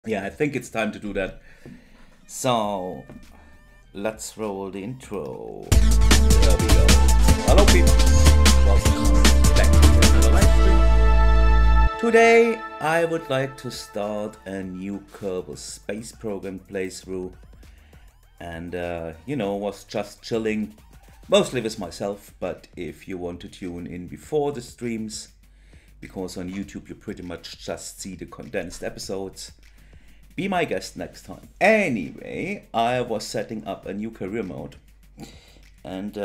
Yeah, I think it's time to do that. So, let's roll the intro. There we go. Hello, people. Welcome back to another live stream. Today, I would like to start a new Kerbal Space Program playthrough. And, was just chilling, mostly with myself. But if you want to tune in before the streams, because on YouTube you pretty much just see the condensed episodes, be my guest next time. Anyway, I was setting up a new career mode and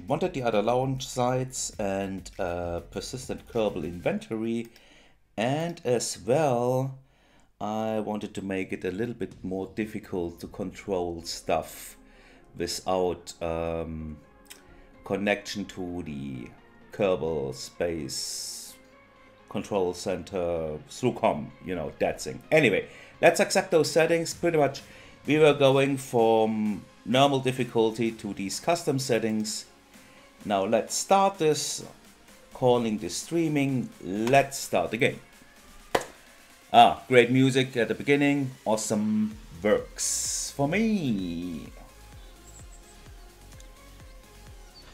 wanted the other launch sites and persistent Kerbal inventory, and as well I wanted to make it a little bit more difficult to control stuff without connection to the Kerbal Space Control Center through COM, that thing. Anyway, let's accept those settings. Pretty much we were going from normal difficulty to these custom settings. Now let's start this, calling this streaming. Let's start the game. Great music at the beginning. Awesome, works for me.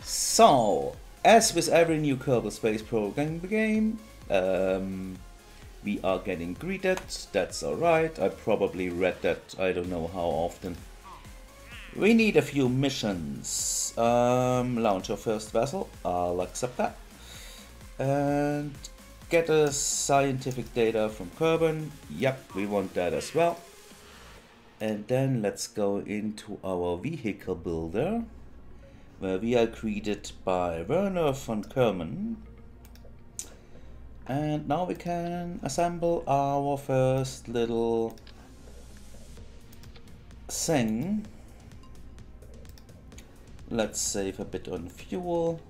So, as with every new Kerbal Space Program game, we are getting greeted. That's alright. I probably read that, I don't know how often. We need a few missions. Launch your first vessel. I'll accept that. And get a scientific data from Kerbal. Yep, we want that as well. And then let's go into our vehicle builder, where we are greeted by Werner von Kerman. And now we can assemble our first little thing. Let's save a bit on fuel.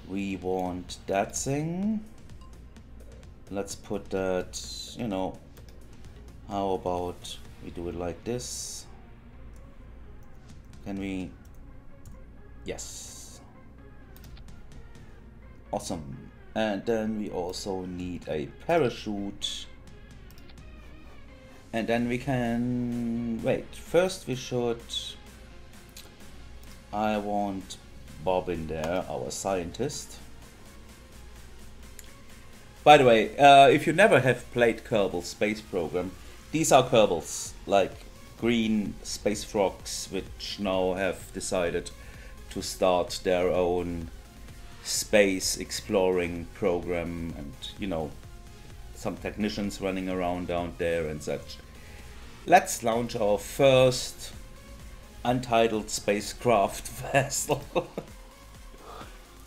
We want that thing. Let's put that, how about we do it like this? Can we? Yes. Awesome. And then we also need a parachute. And then we can... Wait, first we should... I want Bob in there, our scientist. By the way, if you never have played Kerbal Space Program, these are Kerbals, like green space frogs, which now have decided to start their own space exploring program, and some technicians running around down there and such. Let's launch our first untitled spacecraft vessel.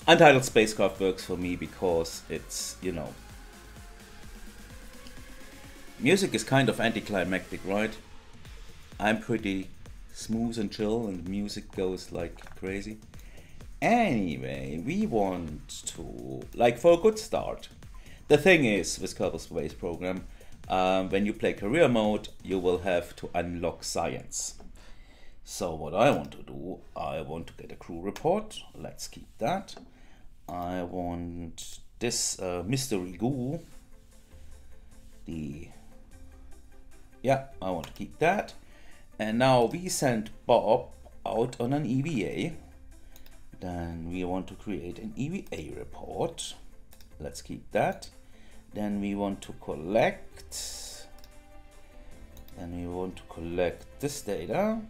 Untitled spacecraft works for me because it's, music is kind of anticlimactic, right? I'm pretty smooth and chill and the music goes like crazy. Anyway, we want to, for a good start. The thing is, with Kerbal Space Program, when you play career mode, you will have to unlock science. So what I want to do, I want to get a crew report. Let's keep that. I want this mystery goo. I want to keep that. And now we send Bob out on an EVA. Then we want to create an EVA report. Let's keep that. Then we want to collect. This data.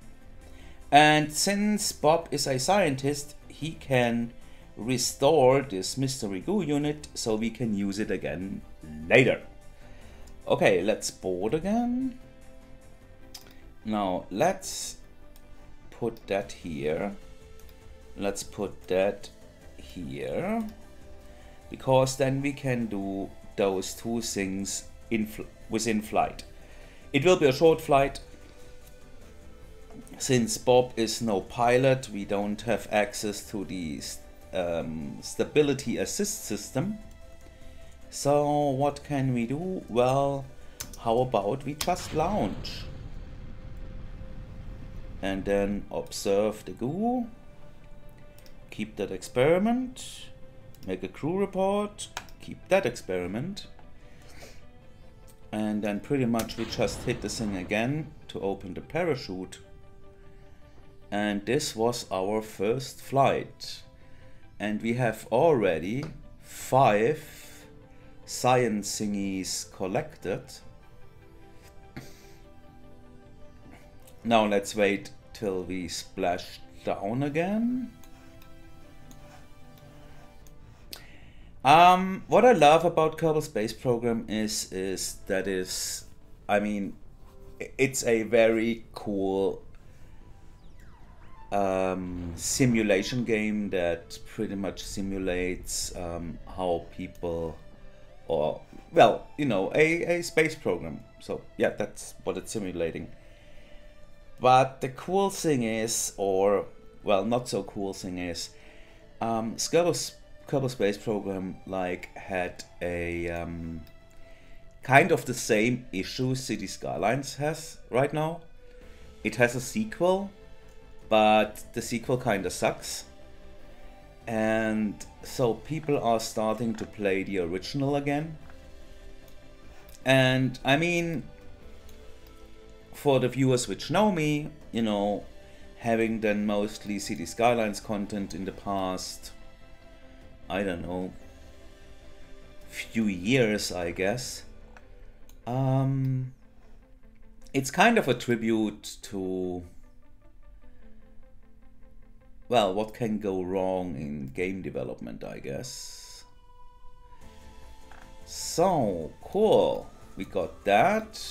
And since Bob is a scientist, he can restore this mystery goo unit so we can use it again later. Okay, let's board again. Now let's put that here. Let's put that here, because then we can do those two things within flight. It will be a short flight. Since Bob is no pilot, we don't have access to the stability assist system. So what can we do? Well, how about we just launch and then observe the goo. Keep that experiment, make a crew report, keep that experiment, And then pretty much we just hit the thing again to open the parachute. And this was our first flight. And we have already 5 science thingies collected. Now let's wait till we splash down again. What I love about Kerbal Space Program is that I mean, it's a very cool simulation game that pretty much simulates how people, or well, you know, a space program. So yeah, that's what it's simulating. But the cool thing is, or well, not so cool thing is, Kerbal Space Program like had a kind of the same issue City Skylines has right now. It has a sequel, but the sequel kinda sucks. And so people are starting to play the original again. And I mean, for the viewers which know me, you know, having done mostly City Skylines content in the past, I don't know, few years, I guess. It's kind of a tribute to, well, what can go wrong in game development, I guess. So, cool. We got that.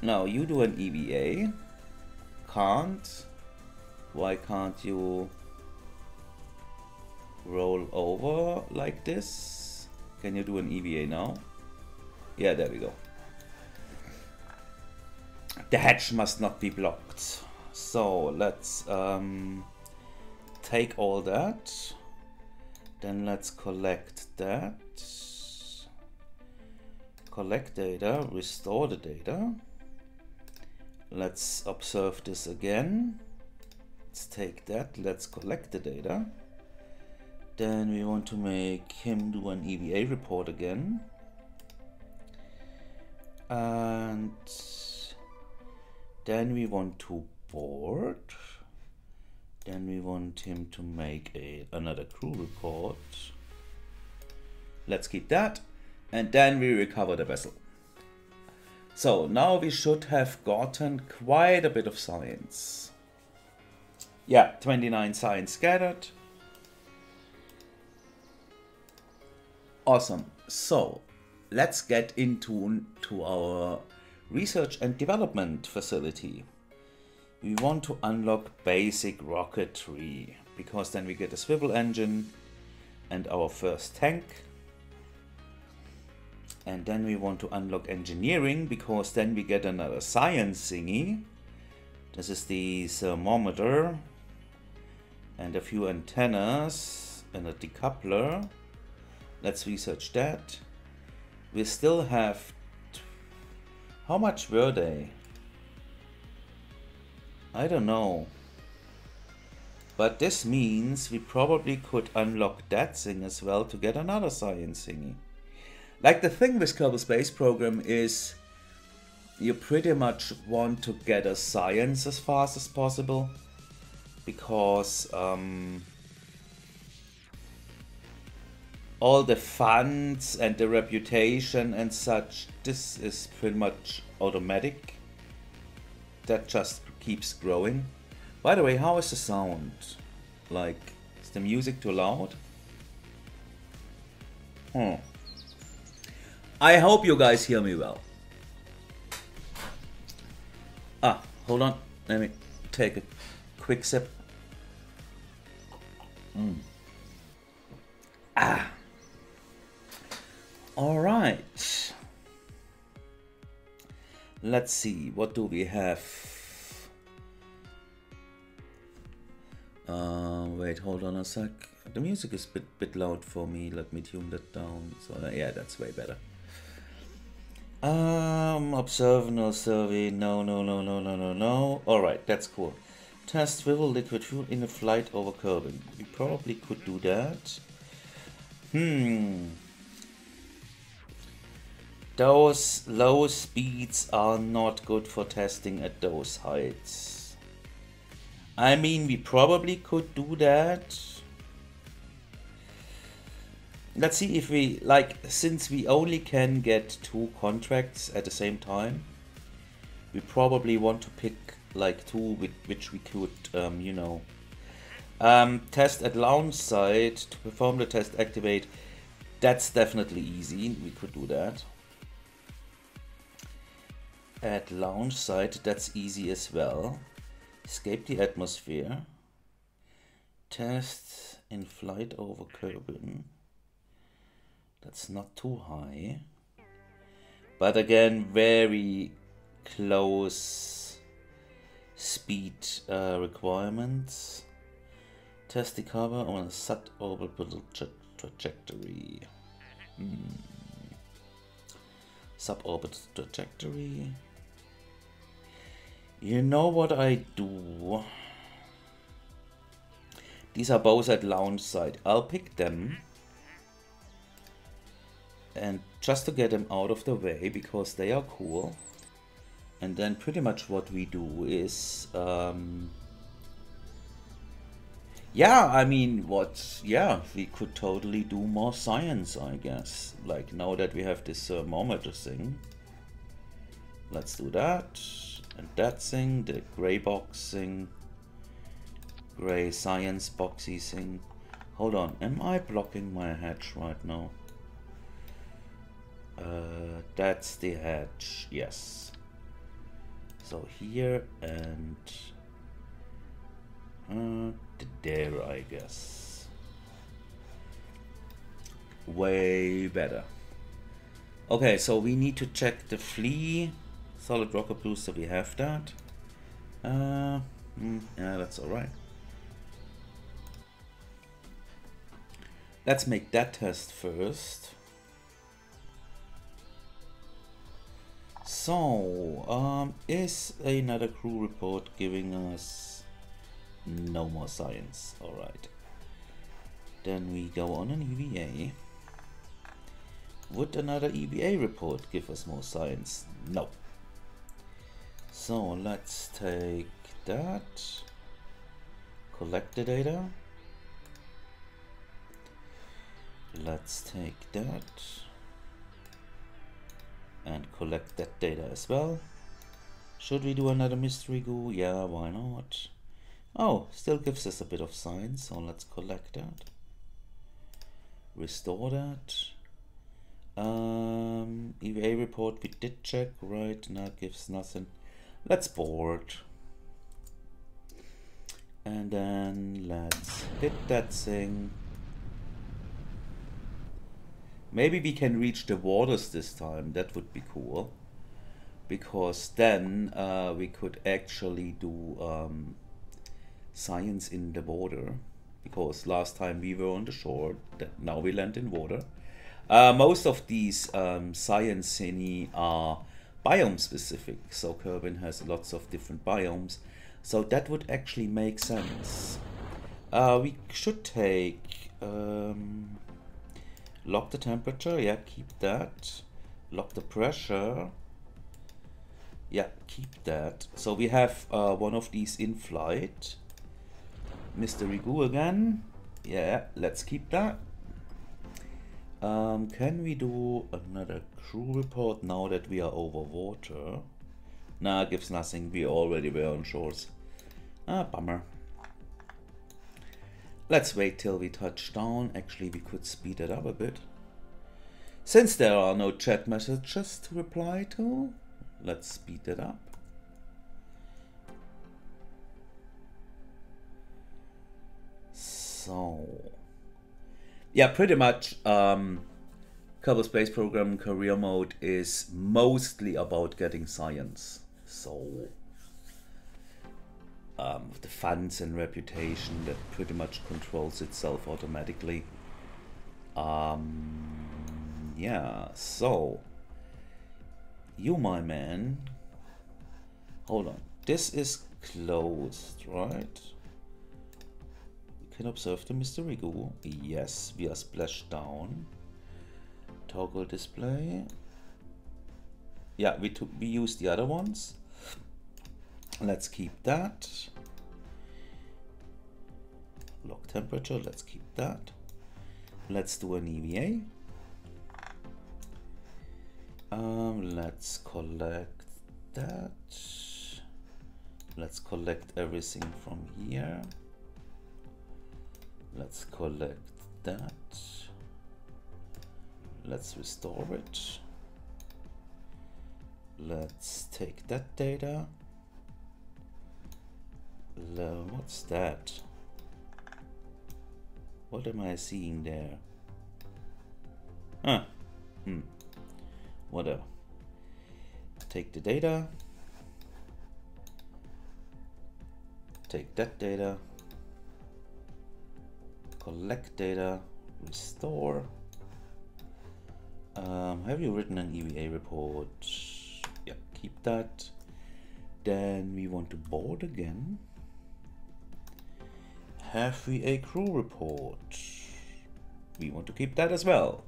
Now you do an EVA. Can't. Why can't you roll over like this? Can you do an EVA now? Yeah, there we go. The hatch must not be blocked. So let's take all that. Then let's collect that. Collect data, restore the data. Let's observe this again. Let's take that, let's collect the data. Then we want to make him do an EVA report again. And then we want to board. Then we want him to make another crew report. Let's keep that. And then we recover the vessel. So now we should have gotten quite a bit of science. Yeah, 29 science scattered. Awesome. So let's get into our research and development facility. We want to unlock basic rocketry, because then we get a swivel engine and our first tank. And then we want to unlock engineering, because then we get another science thingy. This is the thermometer and a few antennas and a decoupler. Let's research that. We still have... How much were they? I don't know. But this means we probably could unlock that thing as well to get another science thingy. Like, the thing with Kerbal Space Program is you pretty much want to get a science as fast as possible, because all the funds and the reputation and such, this is pretty much automatic. That just keeps growing. By the way, how is the sound? Like, is the music too loud? I hope you guys hear me well. Ah, hold on. Let me take a quick sip. All right. Let's see. What do we have? Wait, hold on a sec. The music is a bit loud for me. Let me tune that down. So yeah, that's way better. Observe, no survey, no. Alright, that's cool. Test swivel liquid fuel in a flight over Kerbal. We probably could do that. Those low speeds are not good for testing at those heights. I mean, we probably could do that. Let's see if we, like, since we only can get 2 contracts at the same time, we probably want to pick like 2 with which we could, you know, test at launch site. To perform the test, activate. That's definitely easy. We could do that. At launch site, that's easy as well. Escape the atmosphere. Test in flight over Kerbal. That's not too high. But again, very close speed requirements. Test the cover on a suborbital trajectory. Suborbital trajectory. You know what I do? These are both at launch site. I'll pick them. And just to get them out of the way, because they are cool. And then pretty much what we do is... yeah, I mean, yeah, we could totally do more science, I guess. Like, now that we have this thermometer thing. Let's do that. And that thing, the gray box thing. Gray science boxy thing. Hold on, am I blocking my hatch right now? That's the hatch, yes. So here and there, I guess. Way better. Okay, so we need to check the flea. Solid rocket booster, we have that. Yeah, that's alright. Let's make that test first. So, is another crew report giving us no more science? Alright. Then we go on an EVA. Would another EVA report give us more science? No. So, let's take that. Collect the data. Let's take that. And collect that data as well. Should we do another mystery goo? Yeah, why not? Oh, still gives us a bit of science, so let's collect that. Restore that. EVA report we did check, right? Now it gives nothing. Let's board. And then let's hit that thing. Maybe we can reach the waters this time. That would be cool. Because then we could actually do science in the water. Because last time we were on the shore, now we land in water. Most of these science thingy are biome specific. So Kerbal has lots of different biomes. So that would actually make sense. We should take... lock the temperature, yeah, keep that. Lock the pressure. Yeah, keep that. So we have one of these in flight. Mystery goo again. Yeah, let's keep that. Can we do another crew report now that we are over water? Nah, gives nothing. We already were on shores. Ah, bummer. Let's wait till we touch down. Actually, we could speed it up a bit. Since there are no chat messages to reply to, let's speed it up. So, yeah, pretty much Kerbal Space Program career mode is mostly about getting science. So, the funds and reputation that pretty much controls itself automatically. Yeah, so you, my man, hold on, this is closed, right? We can observe the mystery goo. Yes, we are splashed down. Toggle display. Yeah, we used the other ones. Let's keep that. Log temperature, let's keep that. Let's do an EVA. Let's collect that. Let's collect everything from here. Let's collect that. Let's restore it. Let's take that data. What's that? What am I seeing there? Huh. Whatever. Take the data. Take that data. Collect data. Restore. Have you written an EVA report? Yeah, keep that. Then we want to board again. Have we a crew report? We want to keep that as well.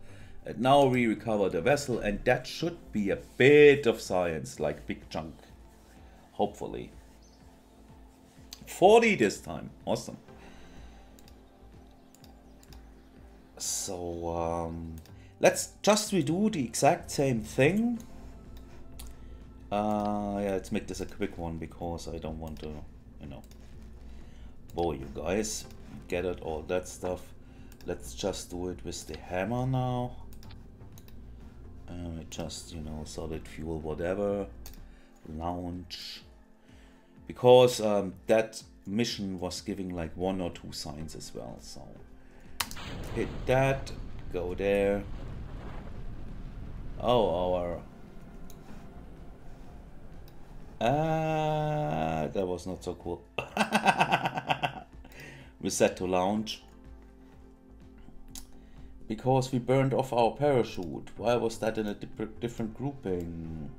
And now we recover the vessel, and that should be a bit of science, like big chunk. Hopefully. 40 this time. Awesome. So, let's just redo the exact same thing. Yeah, let's make this a quick one because I don't want to, you know, bore you guys. Get it, all that stuff. Let's just do it with the hammer now. Just, you know, solid fuel, whatever. Launch. Because that mission was giving like 1 or 2 signs as well. So hit that, go there. Oh, that was not so cool. Reset to launch. Because we burned off our parachute. Why was that in a different grouping?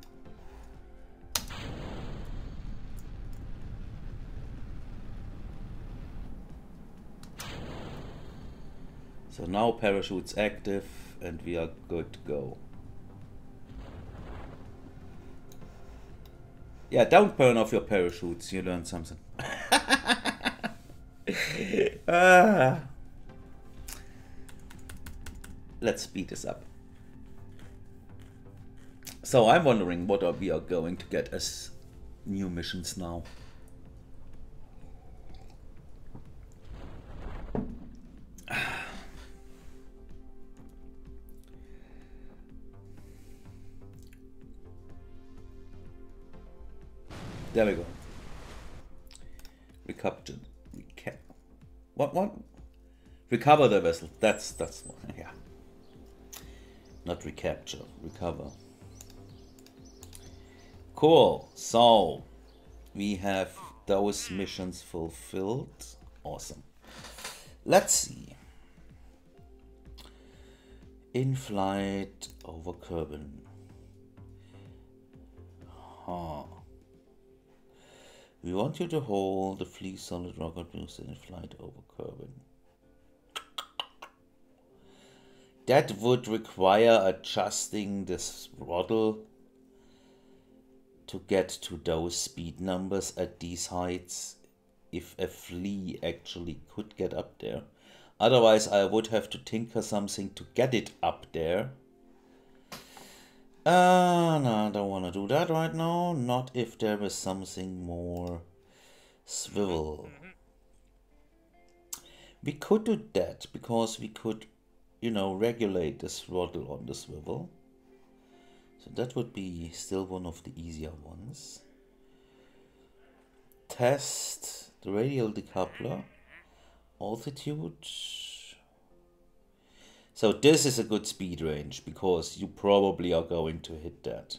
So now parachute's active and we are good to go. Yeah, don't burn off your parachutes, you learned something. Let's speed this up. So I'm wondering what we are going to get as new missions now. There we go. Recaptured. What? Recover the vessel. That's one. Yeah. Not recapture. Recover. Cool. So we have those missions fulfilled. Awesome. Let's see. In flight over Kerbal. Huh. We want you to hold the fleet solid rocket booster in flight over Kerbal. That would require adjusting this throttle to get to those speed numbers at these heights if a flea actually could get up there. Otherwise I would have to tinker something to get it up there. No, I don't want to do that right now. Not if there is something more swivel. We could do that because we could, you know, regulate the throttle on the swivel. So that would be still one of the easier ones. Test the radial decoupler. Altitude. So this is a good speed range because you probably are going to hit that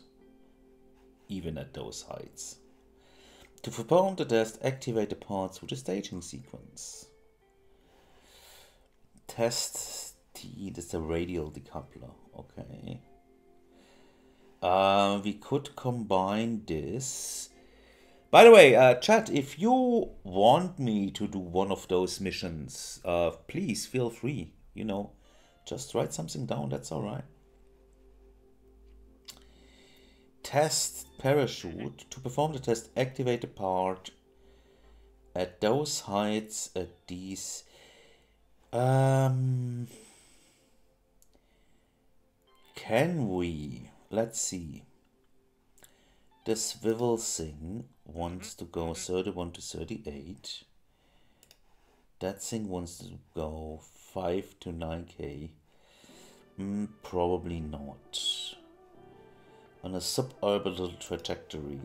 even at those heights. To perform the test, activate the parts with the staging sequence. Test T, that's the radial decoupler. Okay. We could combine this. By the way, chat, if you want me to do one of those missions, please feel free, you know. Just write something down, that's alright. test parachute. To perform the test, activate the part at those heights at these. Can we? Let's see. The swivel thing wants to go 31 to 38. That thing wants to go 5 to 9k. Probably not. On a suborbital trajectory.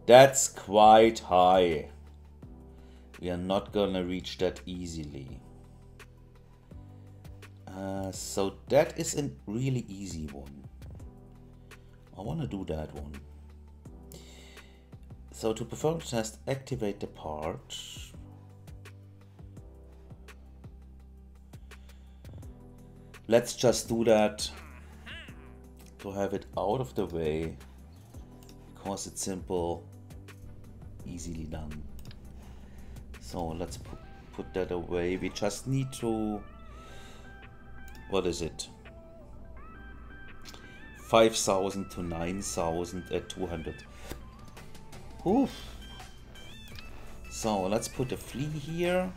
That's quite high. We are not gonna reach that easily. So that is a really easy one. I want to do that one. So to perform the test, activate the part. Let's just do that to have it out of the way, because it's simple, easily done. So let's put that away. We just need to, what is it? 5,000 to 9,000 at 200. Oof. So let's put a flea here.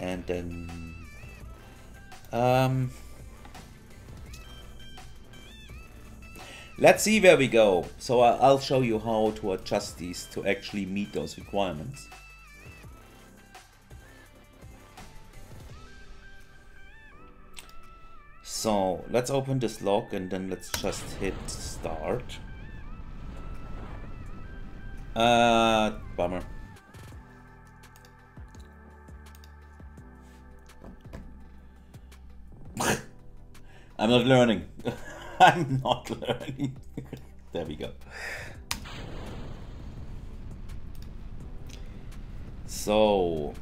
And then let's see where we go. So I'll show you how to adjust these to actually meet those requirements. So let's open this log and then let's just hit start. Bummer. I'm not learning. I'm not learning. There we go. So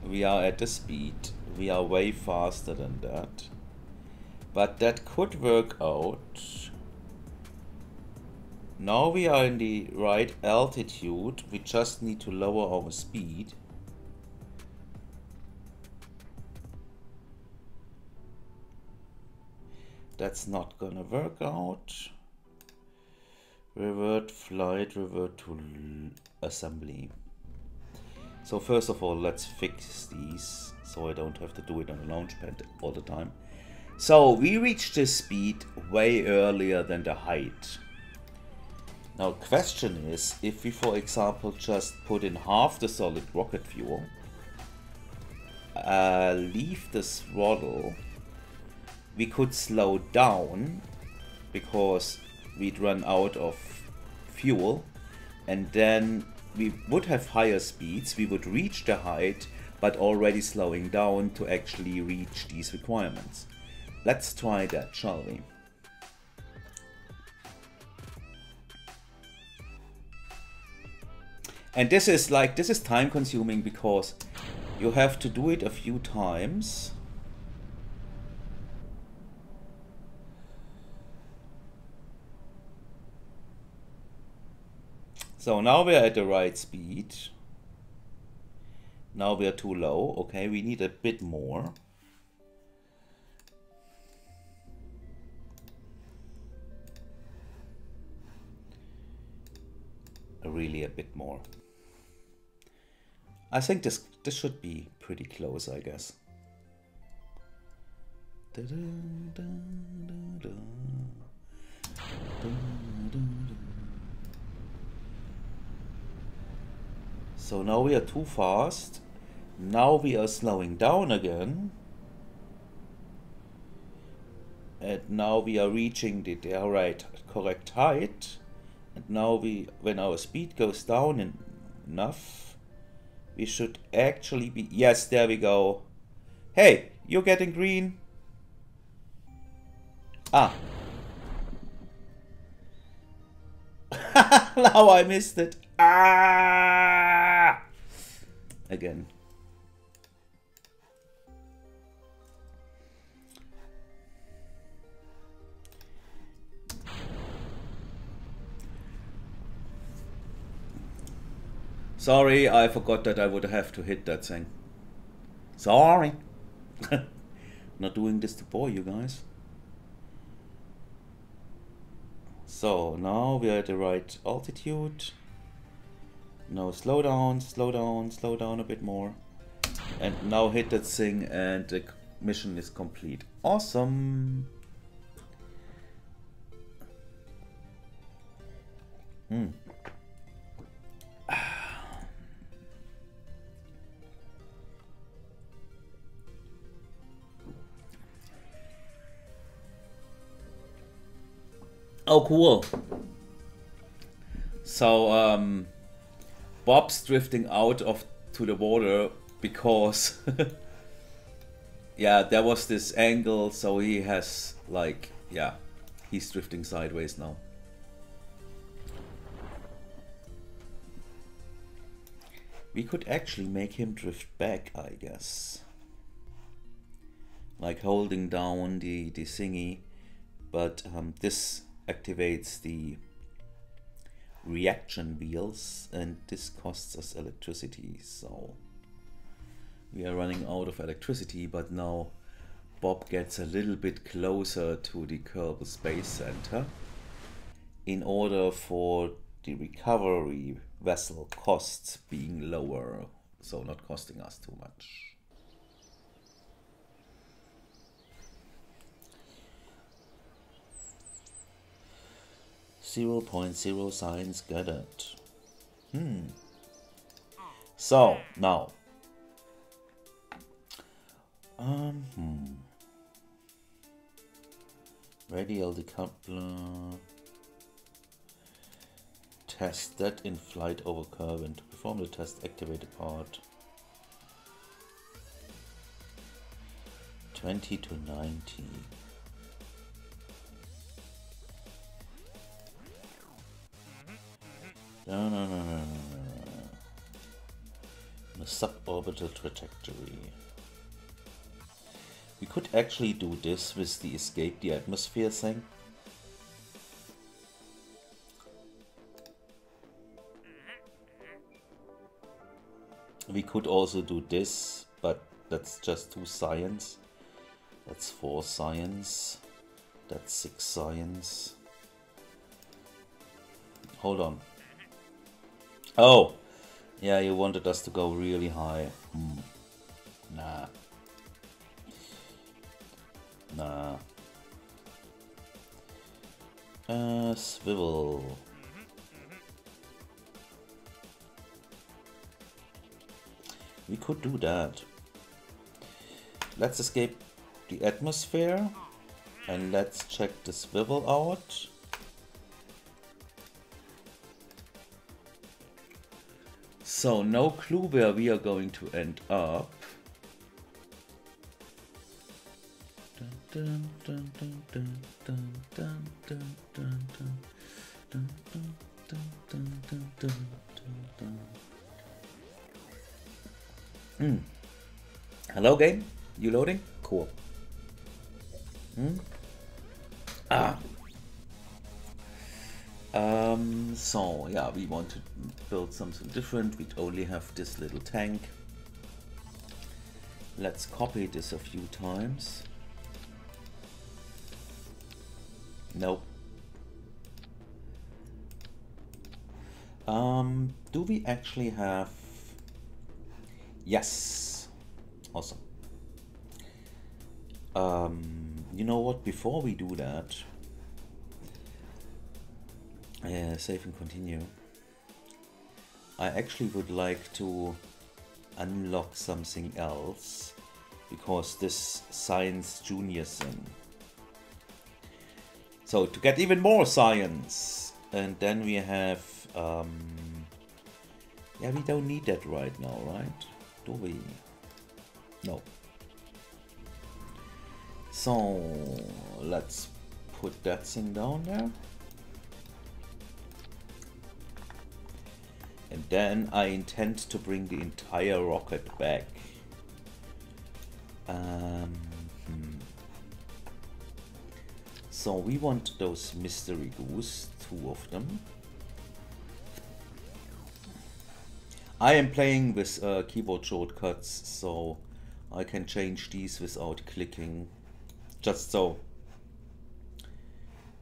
we are at the speed. We are way faster than that. But that could work out. Now we are in the right altitude. We just need to lower our speed. That's not gonna work out. Revert flight, revert to assembly. So first of all, let's fix these so I don't have to do it on the launchpad all the time. So we reached the speed way earlier than the height. Now question is, if we for example just put in half the solid rocket fuel, leave the throttle, we could slow down because we'd run out of fuel, and then we would have higher speeds, we would reach the height, but already slowing down to actually reach these requirements. Let's try that, shall we? And this is time consuming because you have to do it a few times. So now we are at the right speed. Now we are too low. Okay, we need a bit more. Really a bit more. I think this should be pretty close, I guess. So now we are too fast. Now we are slowing down again. And now we are reaching the correct height. And now when our speed goes down enough, we should actually be, yes, there we go. Hey, you're getting green. Ah. Now I missed it. Ah! Again. Sorry, I forgot that I would have to hit that thing. Sorry. Not doing this to bore you guys. So now we are at the right altitude. Now slow down, slow down, slow down a bit more. And now hit that thing and the mission is complete. Awesome. Oh, cool. So, Bob's drifting out to the water because, yeah, there was this angle, so he has, like, yeah, he's drifting sideways now. We could actually make him drift back, I guess. Like holding down the thingy, but this activates the reaction wheels and this costs us electricity, so we are running out of electricity. But now Bob gets a little bit closer to the Kerbal Space Center in order for the recovery vessel costs being lower, so not costing us too much. 0.0 science gathered. So now radial decoupler. Test that in flight over curve, and to perform the test activate the part. 20 to 90. No. The suborbital trajectory. We could actually do this with the escape the atmosphere thing. We could also do this, but that's just 2 science. That's 4 science. That's 6 science. Hold on. Oh! Yeah, you wanted us to go really high. Nah. Swivel. We could do that. Let's escape the atmosphere and let's check the swivel out. So no clue where we are going to end up. Hello game, you loading? Cool. So yeah, we want to build something different. We'd only have this little tank. Let's copy this a few times. Nope. Do we actually have... Yes. Awesome. You know what, before we do that, save and continue, I actually would like to unlock something else, because this Science Junior thing. So to get even more science, and then we have, yeah, we don't need that right now, right? Do we? No. So let's put that thing down there. And then I intend to bring the entire rocket back. So we want those mystery goose, 2 of them. I am playing with keyboard shortcuts, so I can change these without clicking, just so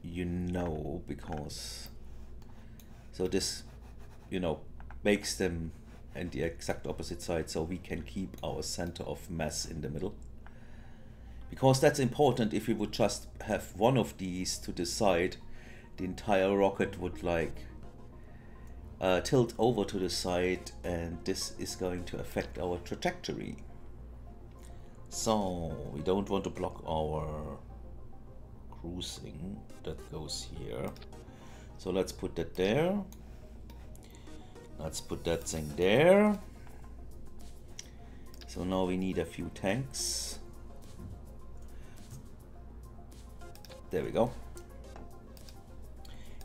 you know, because so this, you know, makes them and the exact opposite side, so we can keep our center of mass in the middle, because that's important. If we would just have one of these to the side, the entire rocket would like tilt over to the side, and this is going to affect our trajectory. So we don't want to block our cruising. That goes here. So let's put that there. Let's put that thing there. So now we need a few tanks. There we go.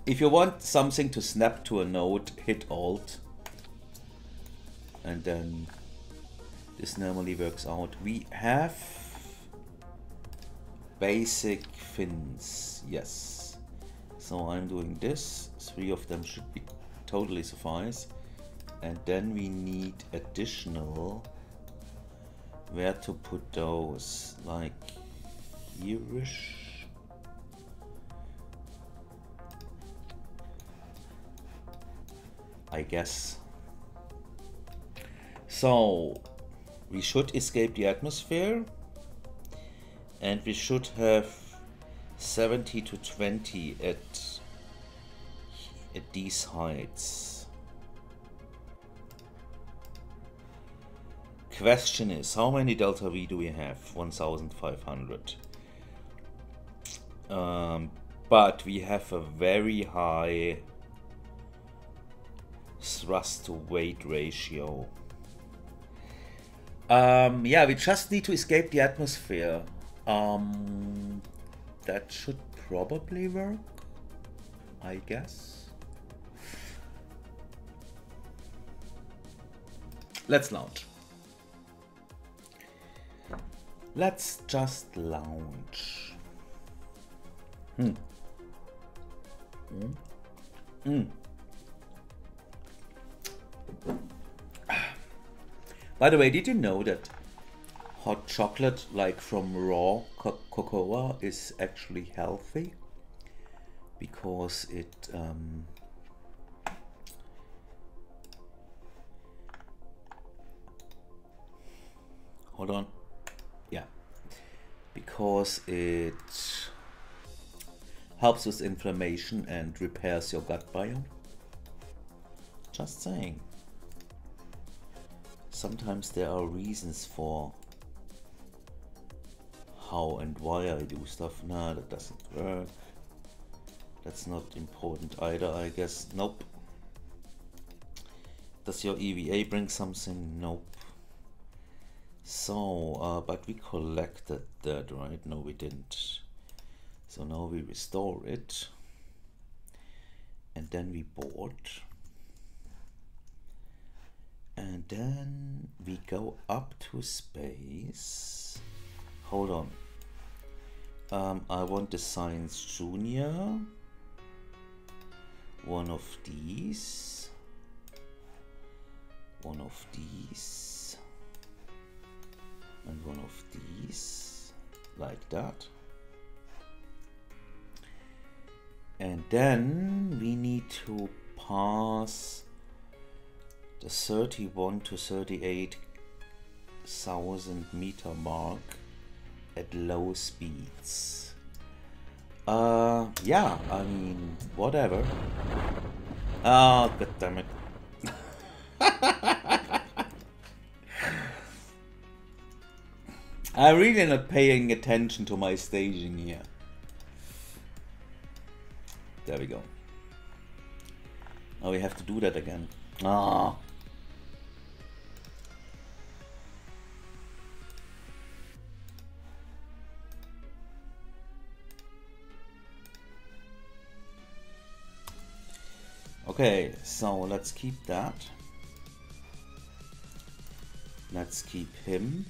If you want something to snap to a node, hit Alt. And then this normally works out. We have basic fins, yes. So I'm doing this. 3 of them should be totally suffice. And then we need additional. Where to put those? Like here-ish. I guess. So we should escape the atmosphere, and we should have 70 to 20 at these heights. Question is, how many delta V do we have? 1500. But we have a very high thrust to weight ratio. Yeah, we just need to escape the atmosphere. That should probably work, I guess. Let's launch. Let's just launch. By the way, did you know that hot chocolate, like from raw cocoa, is actually healthy? Because it hold on. Yeah. Because it helps with inflammation and repairs your gut biome. Just saying. Sometimes there are reasons for how and why I do stuff. Nah, that doesn't work. That's not important either, I guess. Nope. Does your EVA bring something? Nope. So, but we collected that, right? No, we didn't. So now we restore it. And then we board. And then we go up to space. Hold on. I want the Science Junior. One of these. One of these. And one of these. Like that. And then we need to pass the 31 to 38,000 meter mark at low speeds. Yeah, I mean, whatever. Oh, god damn it. I'm really not paying attention to my staging here. There we go. Now we have to do that again. Ah. Okay, so let's keep that. Let's keep him.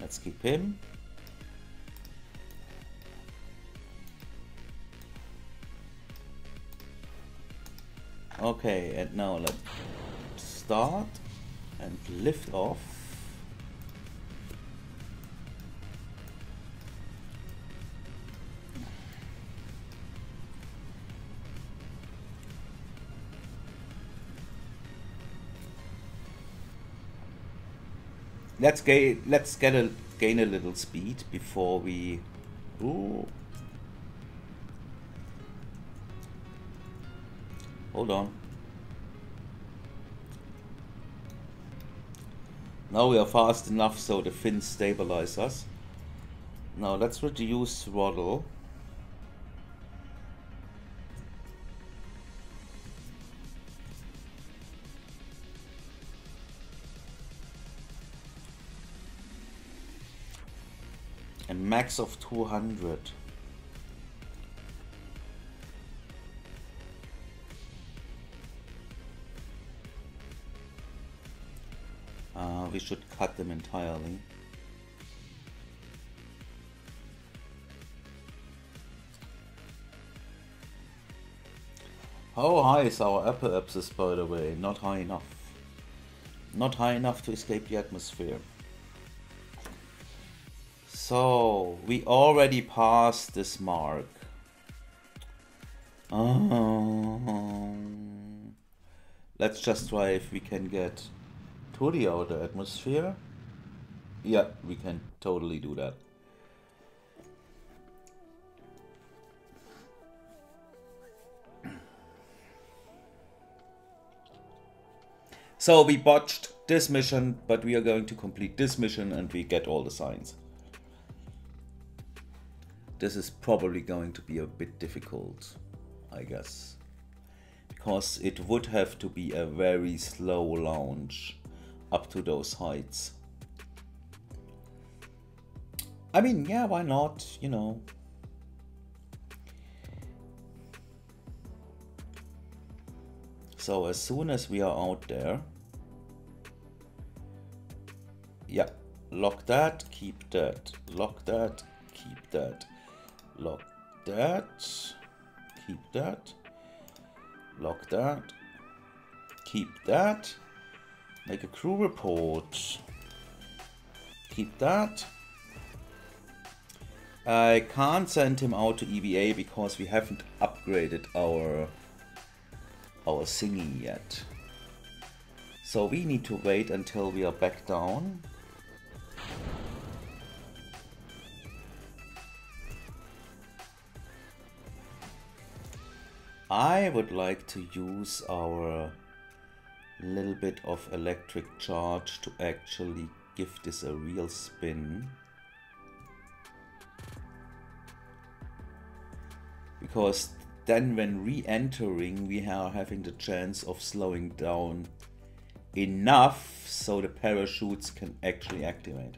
Let's keep him. Okay, and now let's start and lift off. Let's gain a little speed before we. Ooh. Hold on. Now we are fast enough so the fins stabilize us. Now let's reduce throttle. A max of 200. We should cut them entirely. How high is our upper abscess, by the way? Not high enough. Not high enough to escape the atmosphere. So, we already passed this mark. Let's just try if we can get to the outer atmosphere. Yeah, we can totally do that. So we botched this mission, but we are going to complete this mission and we get all the signs. This is probably going to be a bit difficult, I guess. Because it would have to be a very slow launch up to those heights. I mean, yeah, why not, you know. So as soon as we are out there, yeah, lock that, keep that, lock that, keep that, lock that, keep that, lock that, keep that, make a crew report, keep that. I can't send him out to EVA because we haven't upgraded our thingy yet. So we need to wait until we are back down. I would like to use our little bit of electric charge to actually give this a real spin. Because then when re-entering we are having the chance of slowing down enough so the parachutes can actually activate.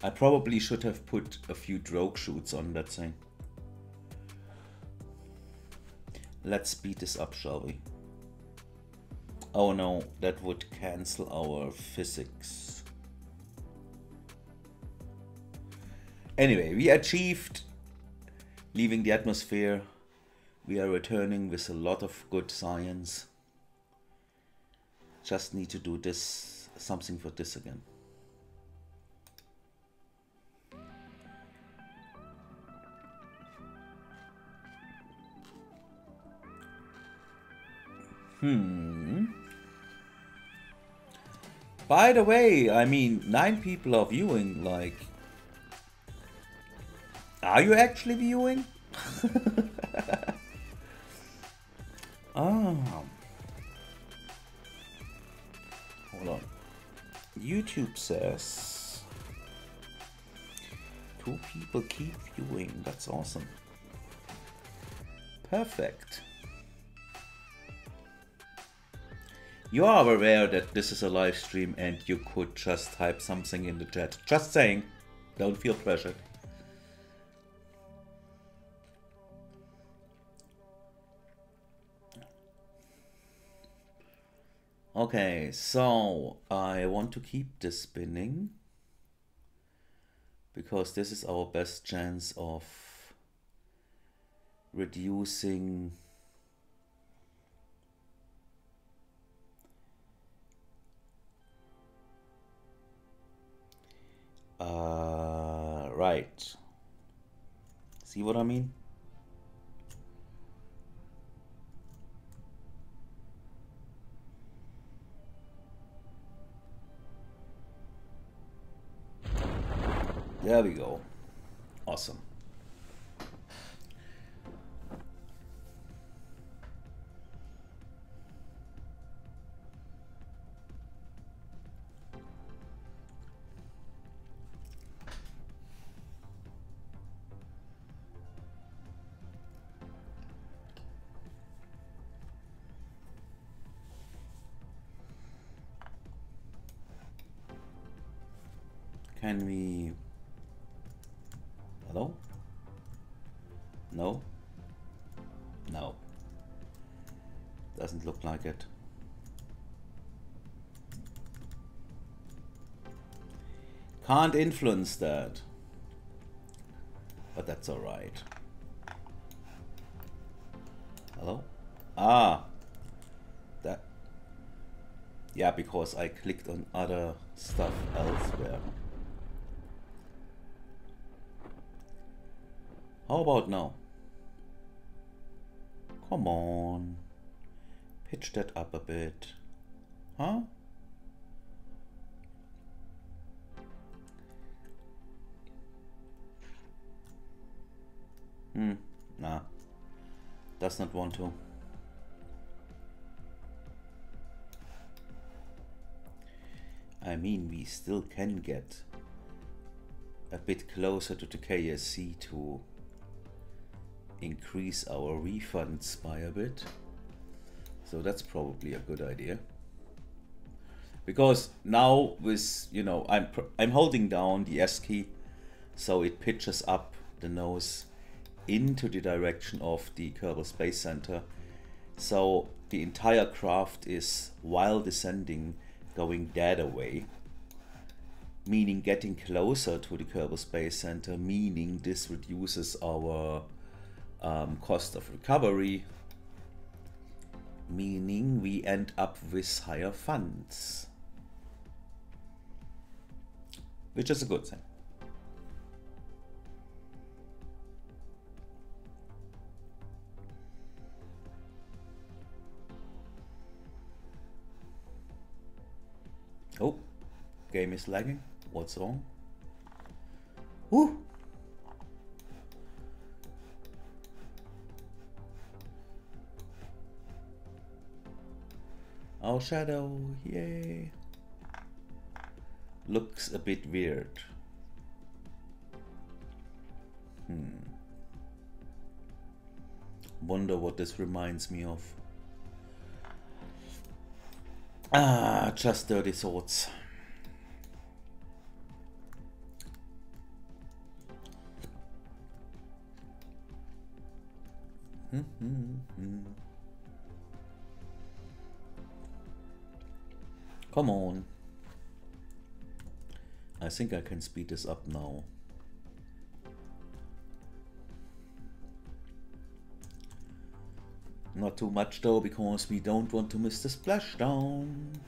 I probably should have put a few drogue chutes on that thing. Let's speed this up, shall we? Oh no, that would cancel our physics. Anyway, we achieved leaving the atmosphere. We are returning with a lot of good science. Just need to do this, something for this again. By the way, I mean, 9 people are viewing, like... Are you actually viewing? Oh. Hold on. YouTube says 2 people keep viewing. That's awesome. Perfect. You are aware that this is a live stream and you could just type something in the chat. Just saying. Don't feel pressured. Okay, so I want to keep this spinning because this is our best chance of reducing Right. See what I mean? There we go. Awesome. Can we... Hello? No? No. Doesn't look like it. Can't influence that. But that's alright. Hello? Ah! That... Yeah, because I clicked on other stuff elsewhere. How about now? Come on. Pitch that up a bit. Huh? Nah. Does not want to. I mean, we still can get a bit closer to the KSC to increase our refunds by a bit. So that's probably a good idea. Because now with, you know, I'm holding down the S key so it pitches up the nose into the direction of the Kerbal Space Center. So the entire craft is, while descending, going that away. Meaning getting closer to the Kerbal Space Center, meaning this reduces our cost of recovery, meaning we end up with higher funds, which is a good thing. Oh, game is lagging. What's wrong? Woo! Our shadow, yay! Looks a bit weird. Wonder what this reminds me of. Ah, just dirty thoughts. Come on. I think I can speed this up now. Not too much though, because we don't want to miss the splashdown.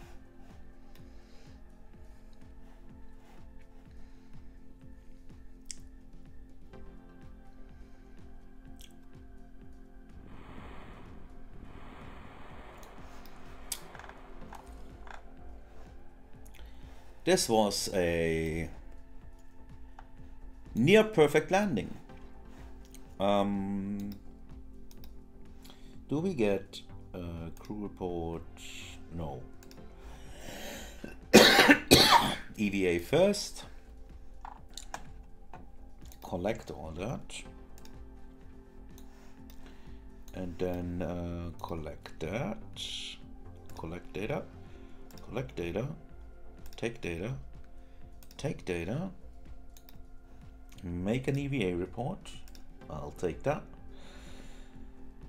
This was a near perfect landing. Do we get a crew report? No. EVA first. Collect all that. And then collect that. Collect data. Collect data. Take data. Take data. Make an EVA report. I'll take that.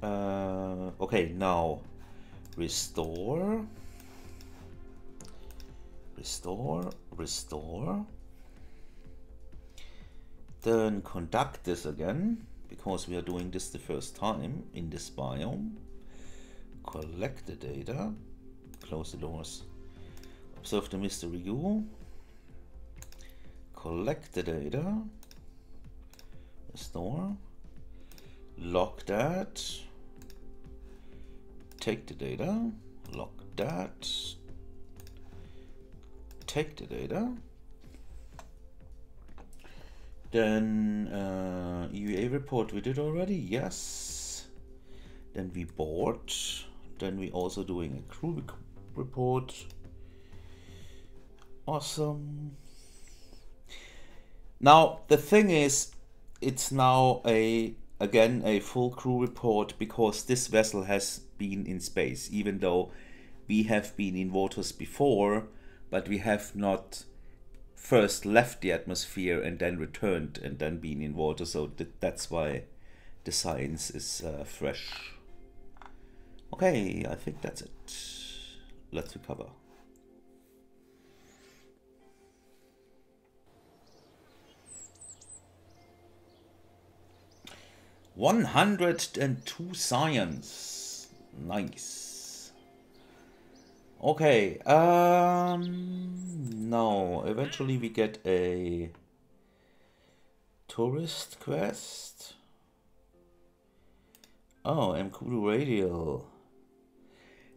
Okay, now restore. Restore. Then conduct this again, because we are doing this the first time in this biome. Collect the data. Close the doors. Observe the mystery U. collect the data, store, log that, take the data, log that, take the data. Then EVA report we did already, yes. Then we board. Then we also doing a crew report. Awesome. Now the thing is, it's now again a full crew report because this vessel has been in space, even though we have been in waters before, but we have not first left the atmosphere and then returned and then been in water, so that's why the science is fresh. Okay, I think that's it. Let's recover. $102 science. Nice. Okay, no, eventually we get a tourist quest. Oh, Mkudu Radial.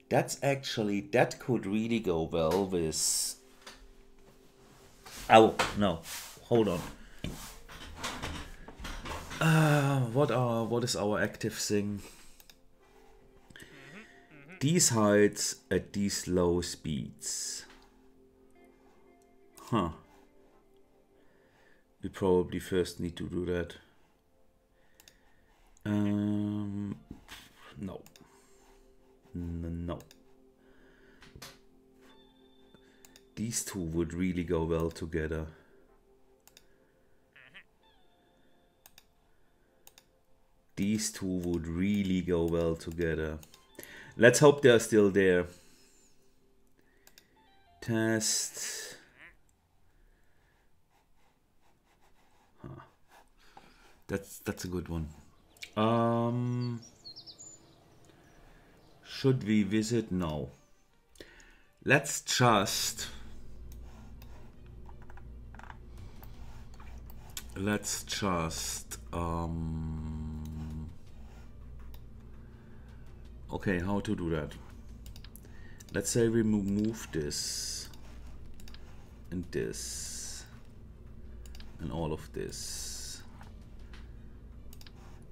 That's actually, that could really go well with... Oh, no, hold on. What is our active thing? These heights at these low speeds. Huh. We probably first need to do that. No. No. These two would really go well together. These two would really go well together. Let's hope they're still there. Test. Huh. That's a good one. Should we visit? No. Let's just okay, how to do that? Let's say we move this and this and all of this,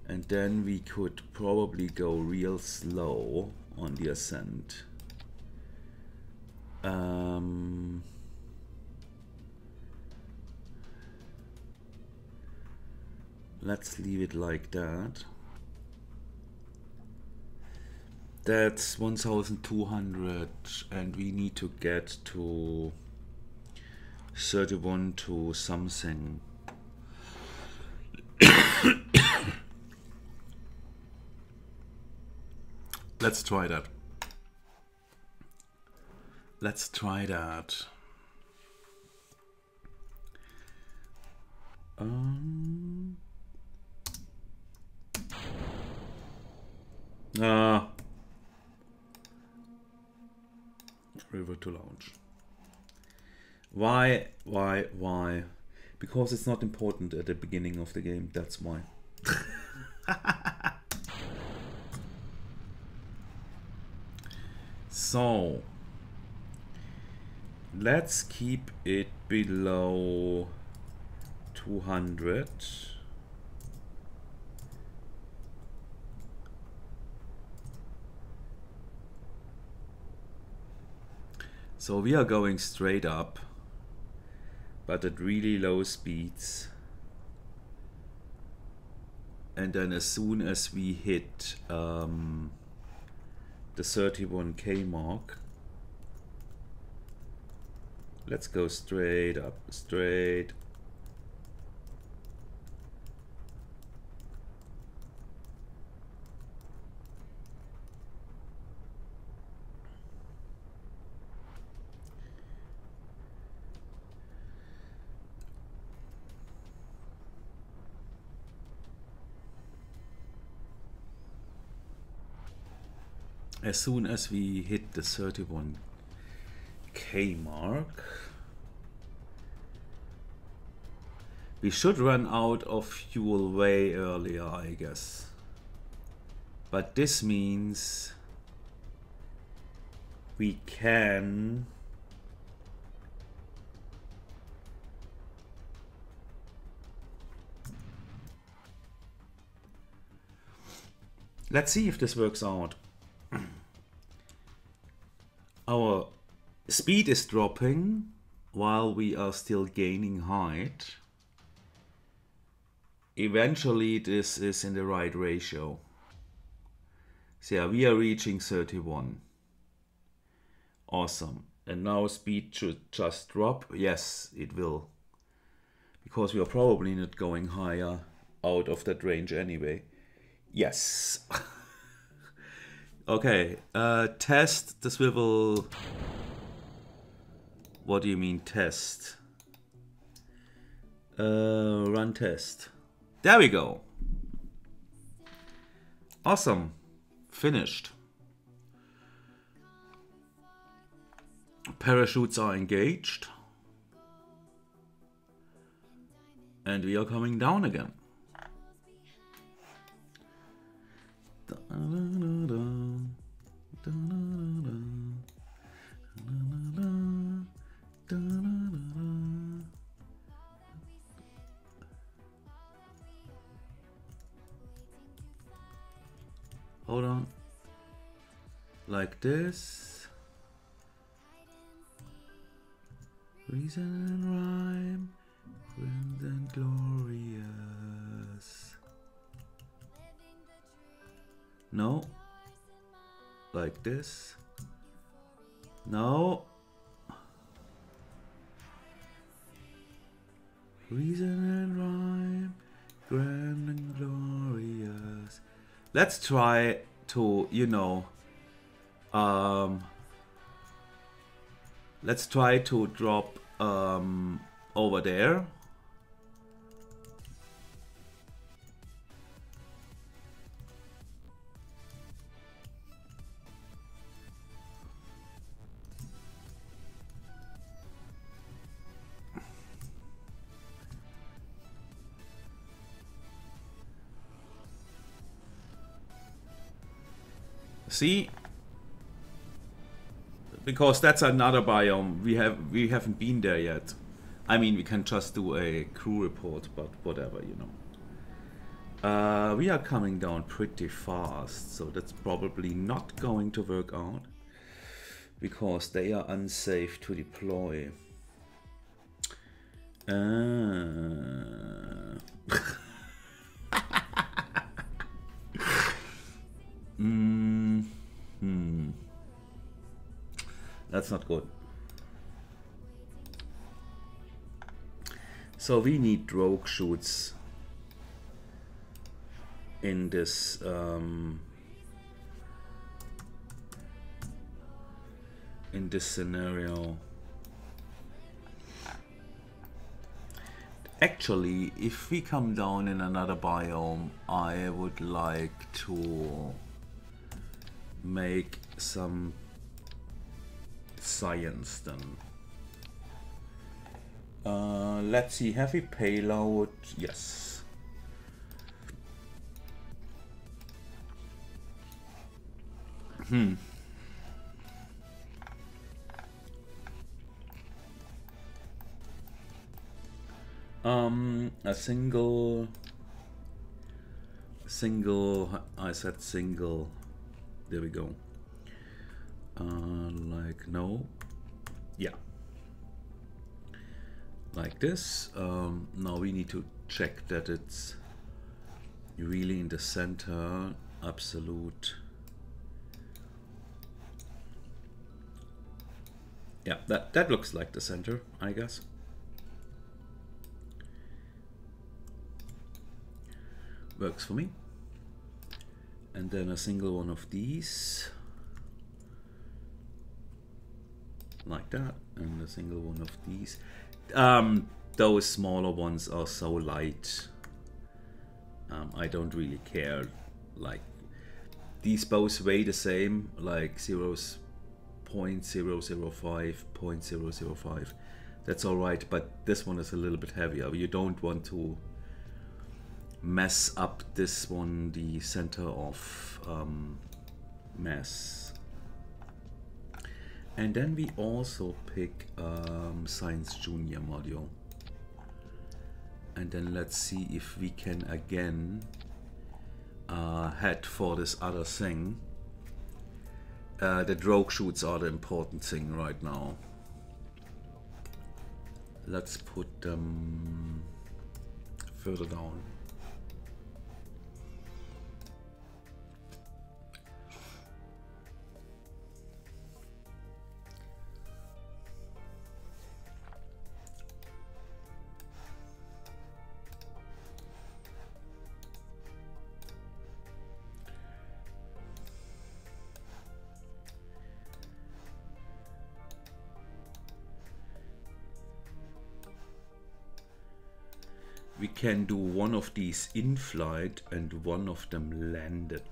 and then we could probably go real slow on the ascent. Let's leave it like that. That's 1200 and we need to get to 31 to something. Let's try that. Let's try that. River to launch. Why? Because it's not important at the beginning of the game, that's why. So let's keep it below 200. So we are going straight up, but at really low speeds. And then as soon as we hit the 31k mark, let's go straight up, straight. As soon as we hit the 31k mark, We should run out of fuel way earlier, I guess. But this means we can let's see if this works out. Our speed is dropping while we are still gaining height. Eventually this is in the right ratio. So yeah, we are reaching 31. Awesome. And now speed should just drop. Yes, it will. Because we are probably not going higher out of that range anyway. Yes. Okay, test the swivel. What do you mean test? Run test. There we go. Awesome. Finished. Parachutes are engaged. And we are coming down again. Hold on. Like this. Reason and rhyme, grand and glorious. No. Like this. No. Reason and rhyme, grand and glorious. Let's try to, you know, let's try to drop over there. See? Because that's another biome. We haven't been there yet. I mean, we can just do a crew report, but whatever, you know. We are coming down pretty fast, so that's probably not going to work out because they are unsafe to deploy. That's not good. So we need drogue chutes in this scenario. Actually, if we come down in another biome, I would like to make some science then. Let's see, heavy payload, yes. A single, I said single, there we go. Like, no, yeah. Like this. Now we need to check that it's really in the center, absolute. Yeah, that looks like the center, I guess. Works for me. And then a single one of these. Like that, and a single one of these. Those smaller ones are so light. I don't really care. Like, these both weigh the same, like 0.005, 0.005. That's all right, but this one is a little bit heavier. You don't want to mess up this one, the center of mass. And then we also pick Science Junior module. And then let's see if we can again head for this other thing. The drogue chutes are the important thing right now. Let's put them further down. We can do one of these in flight and one of them landed.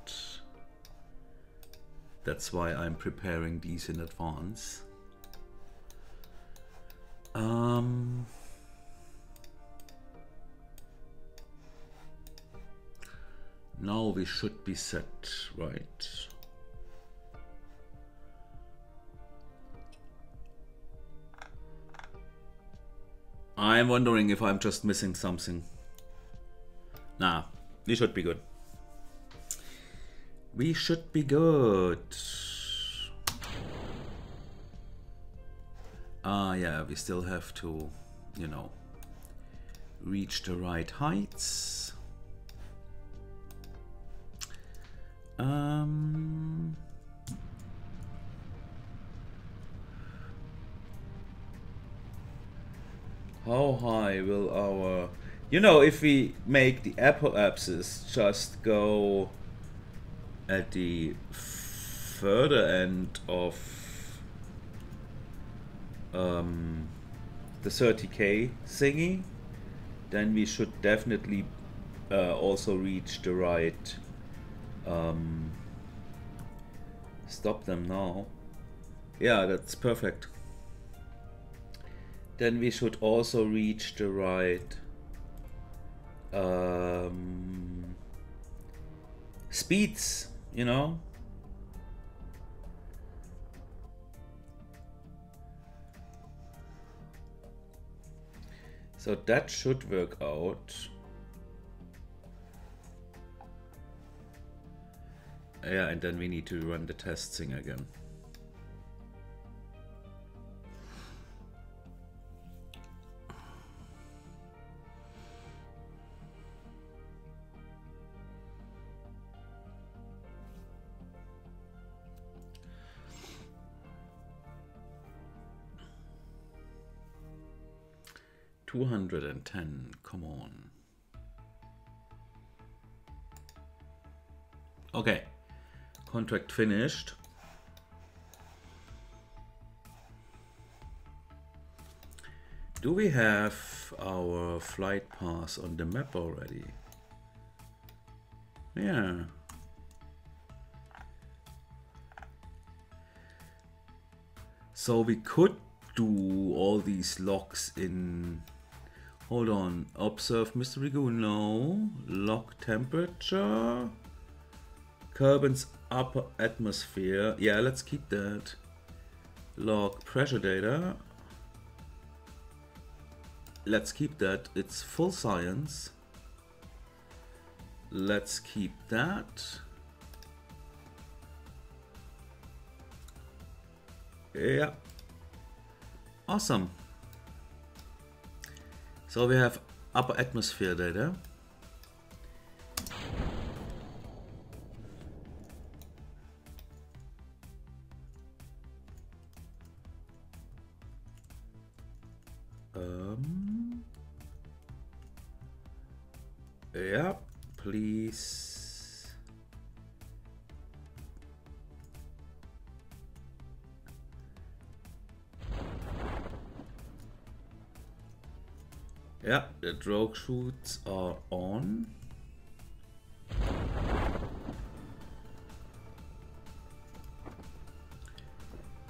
That's why I'm preparing these in advance. Now we should be set, right? I'm wondering if I'm just missing something. Nah, we should be good. We should be good. Yeah, we still have to, you know, reach the right heights. How high will our... You know, if we make the apoapsis just go at the further end of the 30k thingy, then we should definitely also reach the right... stop them now. Yeah, that's perfect. Then we should also reach the right speeds, you know? So that should work out. Yeah, and then we need to run the test thing again. $210, come on. Okay, contract finished. Do we have our flight path on the map already? Yeah. So we could do all these logs in... Hold on, observe mystery goo, no. Log temperature. Kerbal's upper atmosphere. Yeah, let's keep that. Log pressure data. Let's keep that. It's full science. Let's keep that. Yeah. Awesome. So we have upper atmosphere data. Yeah, please. Yeah, the drogue chutes are on.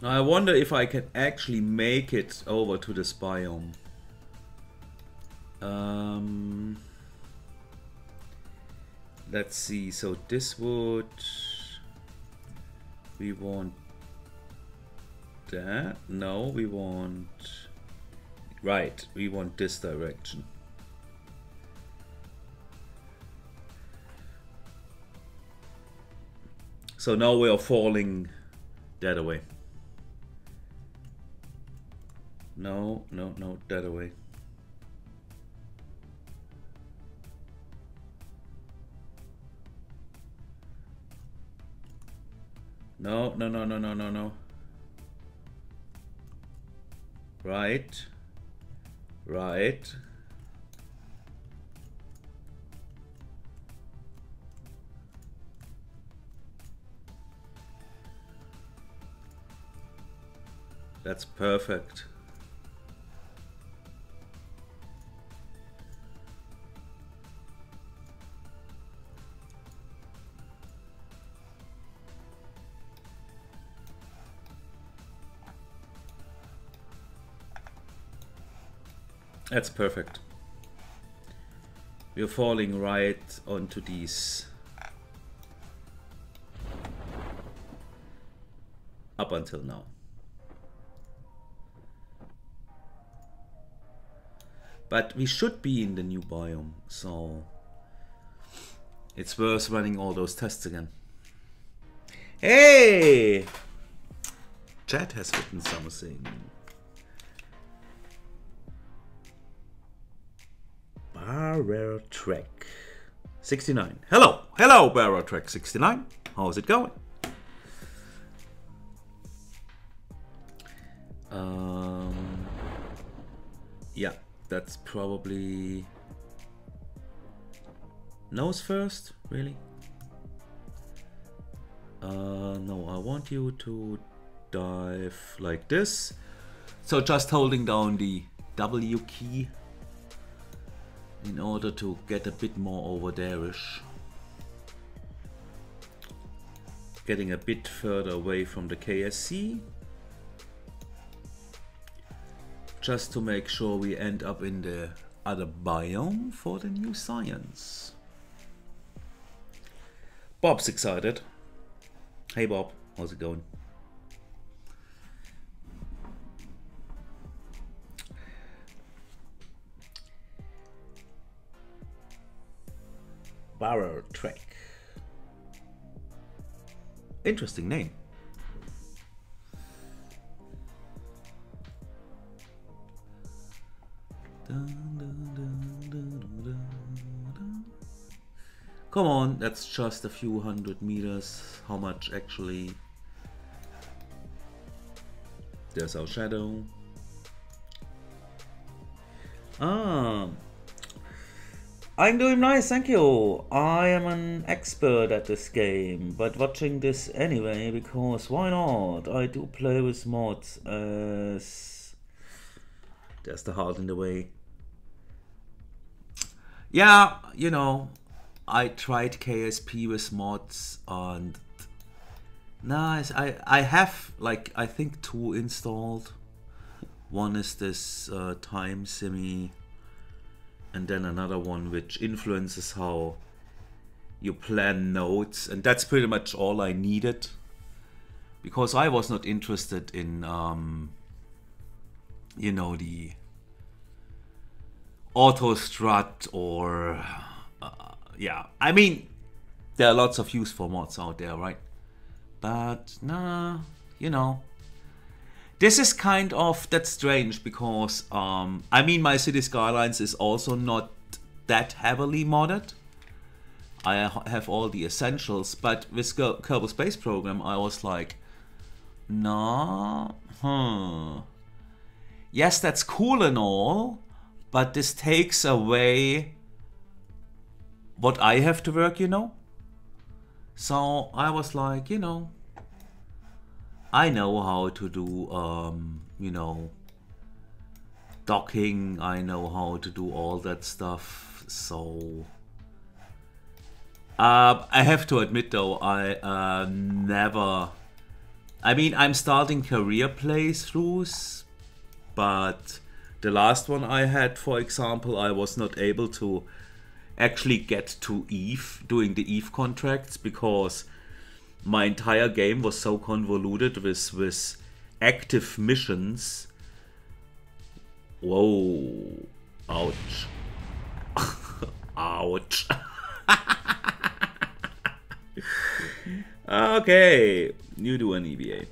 Now I wonder if I can actually make it over to this biome. Let's see, so this would... We want that. No, we want... Right, we want this direction. So now we are falling that away. No, no, no, that away. No, no, no, no, no, no, no. Right. Right. That's perfect. That's perfect. We're falling right onto these. Up until now. But we should be in the new biome, so it's worth running all those tests again. Hey! Chat has written something. Barrel Trek 69. Hello! Hello, Barrel Trek 69. How's it going? Yeah, that's probably nose first, really? No, I want you to dive like this. So just holding down the W key in order to get a bit more over there-ish. Getting a bit further away from the KSC. Just to make sure we end up in the other biome for the new science. Bob's excited. Hey Bob, how's it going? Barrel Trek. Interesting name. Come on, that's just a few hundred meters. How much actually? There's our shadow. I'm doing nice, thank you. I am an expert at this game, but watching this anyway, because why not? I do play with mods as... There's the heart in the way. Yeah, you know, I tried KSP with mods and... Nice, I have, like, I think 2 installed. One is this time simi, and then another one which influences how you plan nodes, and that's pretty much all I needed, because I was not interested in you know, the auto strut or yeah, I mean there are lots of useful mods out there, right? But nah, you know, this is kind of, that's strange because, I mean, my City Skylines is also not that heavily modded. I have all the essentials, but with Kerbal Space Program, I was like, nah, yes, that's cool and all, but this takes away what I have to work, you know? So I was like, you know, I know how to do, you know, docking, I know how to do all that stuff, so... I have to admit though, I never I mean, I'm starting career playthroughs, but the last one I had, for example, I was not able to actually get to Eve, doing the Eve contracts, because my entire game was so convoluted with active missions. Whoa. Ouch. Ouch. Okay, you do an EVA.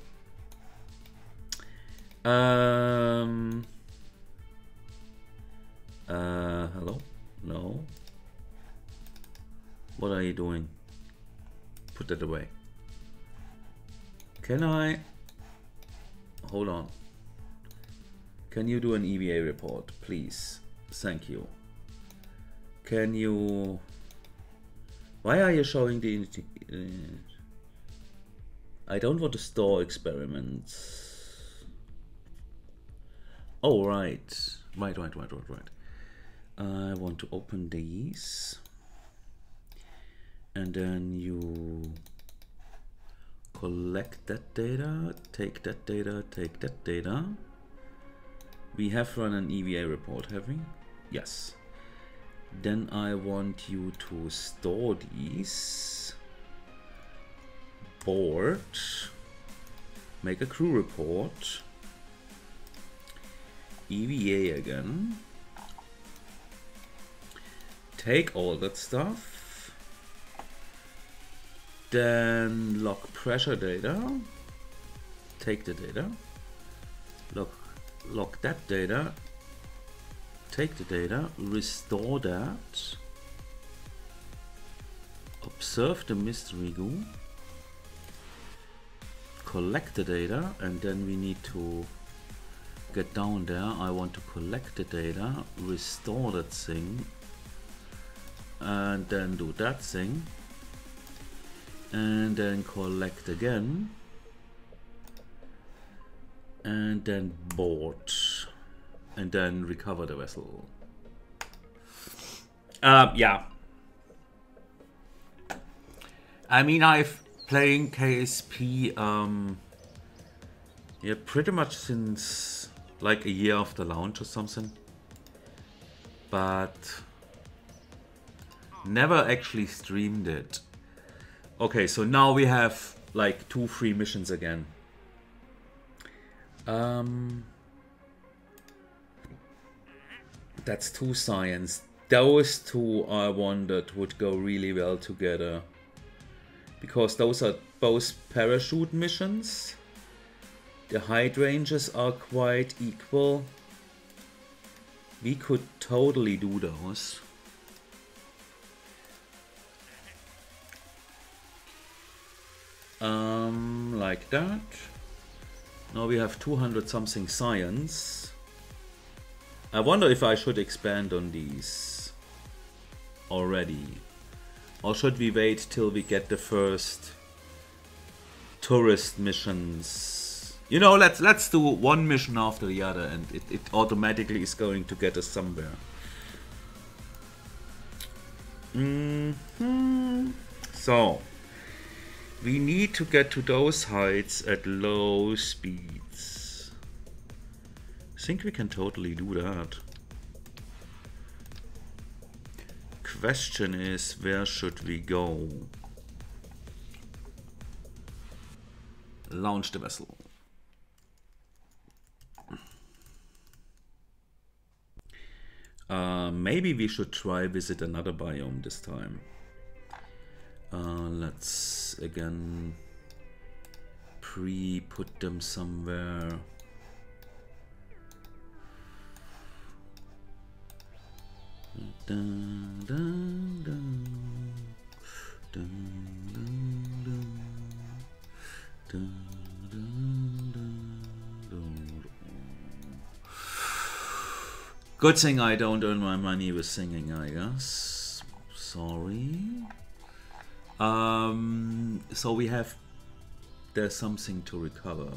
Hello? No. What are you doing? Put that away. Can I? Hold on. Can you do an EVA report, please? Thank you. Can you? Why are you showing the? I don't want to store experiments. Oh, right. Right. I want to open these. And then you collect that data, take that data, take that data. We have run an EVA report, have we? Yes. Then I want you to store these. Board. Make a crew report. EVA again. Take all that stuff. Then log pressure data. Take the data. Log that data. Take the data. Restore that. Observe the mystery goo. Collect the data, and then we need to get down there. I want to collect the data, restore that thing, and then do that thing, and then collect again, and then board, and then recover the vessel. Yeah. I mean, I've playing KSP yeah, pretty much since like a year after launch or something, but never actually streamed it. Okay, so now we have like 2 free missions again. That's 2 science. Those 2 I wondered would go really well together, because those are both parachute missions. The height ranges are quite equal. We could totally do those. Like that. Now we have 200 something science. I wonder if I should expand on these already. Or should we wait till we get the first tourist missions? You know, let's do one mission after the other, and it automatically is going to get us somewhere. So we need to get to those heights at low speeds. I think we can totally do that. Question is, where should we go? Launch the vessel. Maybe we should try visit another biome this time. Let's again put them somewhere. Dun, dun, dun. Dun, dun, dun. Dun, dun, dun, dun. Good thing I don't earn my money with singing, I guess. Sorry. So we have... There's something to recover.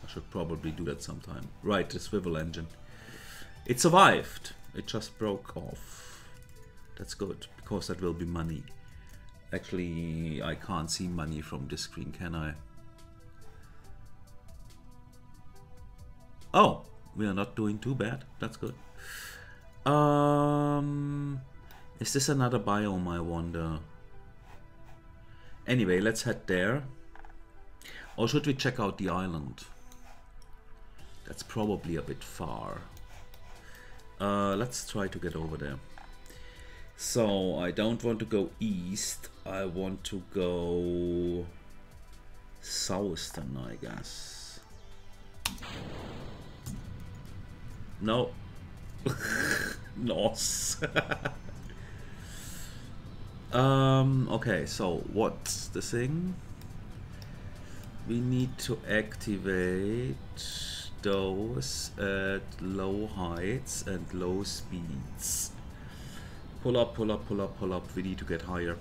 I should probably do that sometime. Right, the swivel engine. It survived. It just broke off. That's good, because that will be money. Actually, I can't see money from this screen, can I? Oh, we are not doing too bad. That's good. Is this another biome, I wonder? Anyway, let's head there. Or should we check out the island? That's probably a bit far. Let's try to get over there. So, I don't want to go east. I want to go south then, I guess. No. North. Okay, so what's the thing? We need to activate those at low heights and low speeds. Pull up, pull up, pull up, pull up. We need to get higher.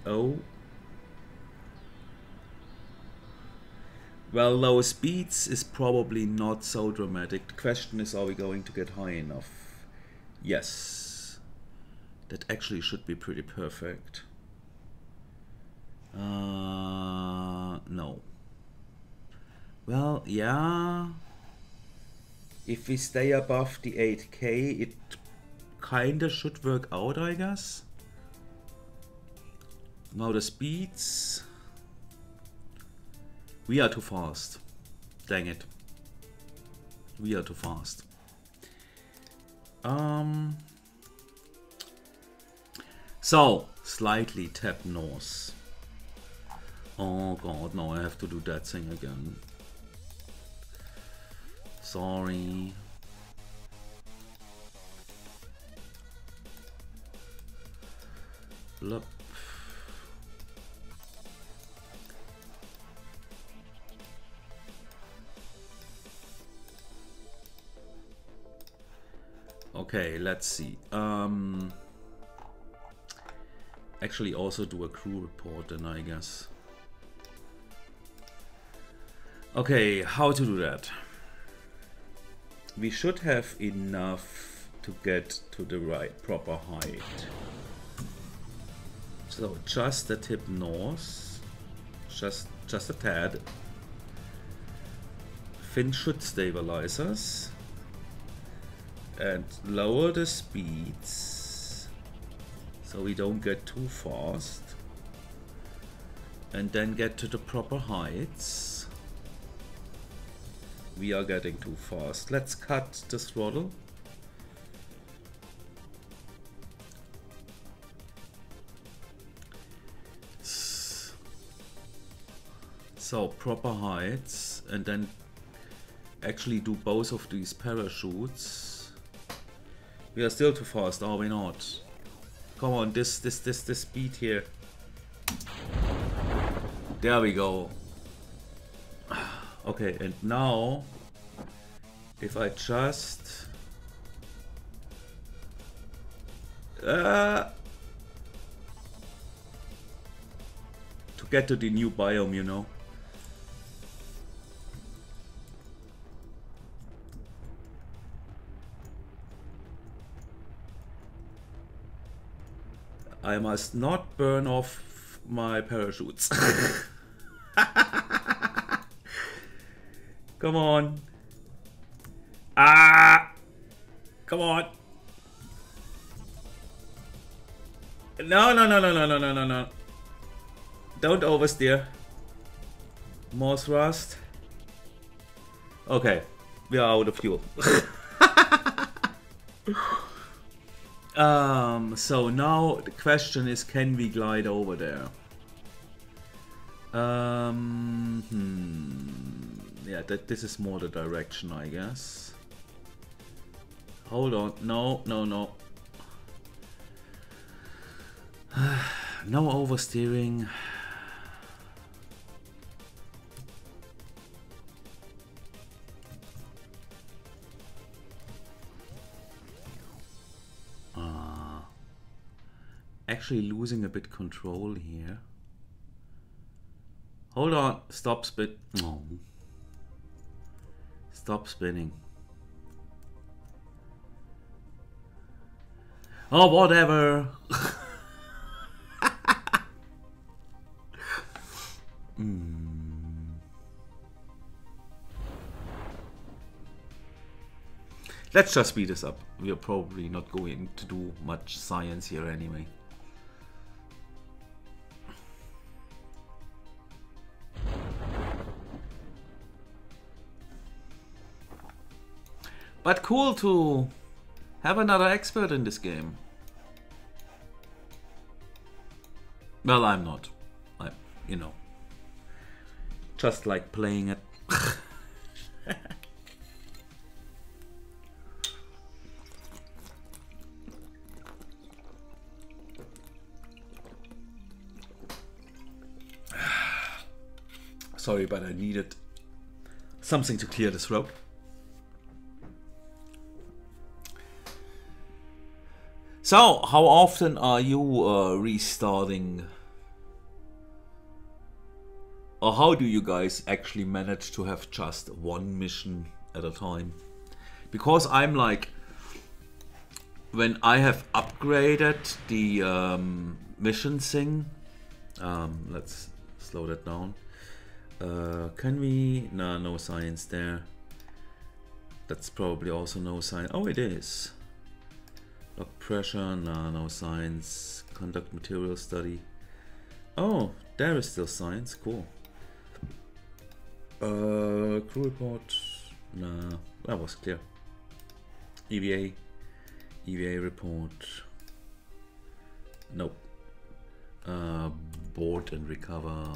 Oh. Well, low speeds is probably not so dramatic. The question is, are we going to get high enough? Yes. That actually should be pretty perfect. No. Well, yeah. If we stay above the 8K, it kinda should work out, I guess. Now the speeds. We are too fast. Dang it. We are too fast. So, slightly tap north. Oh god, no, I have to do that thing again. Sorry. Look. Okay, let's see. Actually also do a crew report then, I guess. Okay, how to do that? We should have enough to get to the right proper height. So just a tip north, just a tad. Fin should stabilize us and lower the speeds so we don't get too fast, and then get to the proper heights. We are getting too fast. Let's cut the throttle. So proper heights, and then actually do both of these parachutes. We are still too fast, are we not? Come on, this speed here. There we go. Okay, and now if I just to get to the new biome, you know. I must not burn off my parachutes. Come on. Ah! Come on. No, no, no, no, no, no, no, no, no. Don't oversteer. More thrust. Okay. We are out of fuel. So now the question is, can we glide over there? Yeah, this is more the direction, I guess. Hold on. No, no, no. No oversteering. Actually losing a bit control here. Hold on. Stop spin. Oh. Stop spinning. Oh, whatever. Let's just speed this up. We are probably not going to do much science here anyway. But cool to have another expert in this game. Well, I'm not. You know, just like playing it. Sorry, but I needed something to clear the throat. So, how often are you restarting? Or how do you guys actually manage to have just one mission at a time? Because I'm like, when I have upgraded the mission thing, let's slow that down. Can we? No, no science there. That's probably also no science. Oh, it is. Log pressure, no, no science. Conduct material study. Oh, there is still science. Cool. Crew report. Nah, that was clear. EVA report. Nope. Board and recover.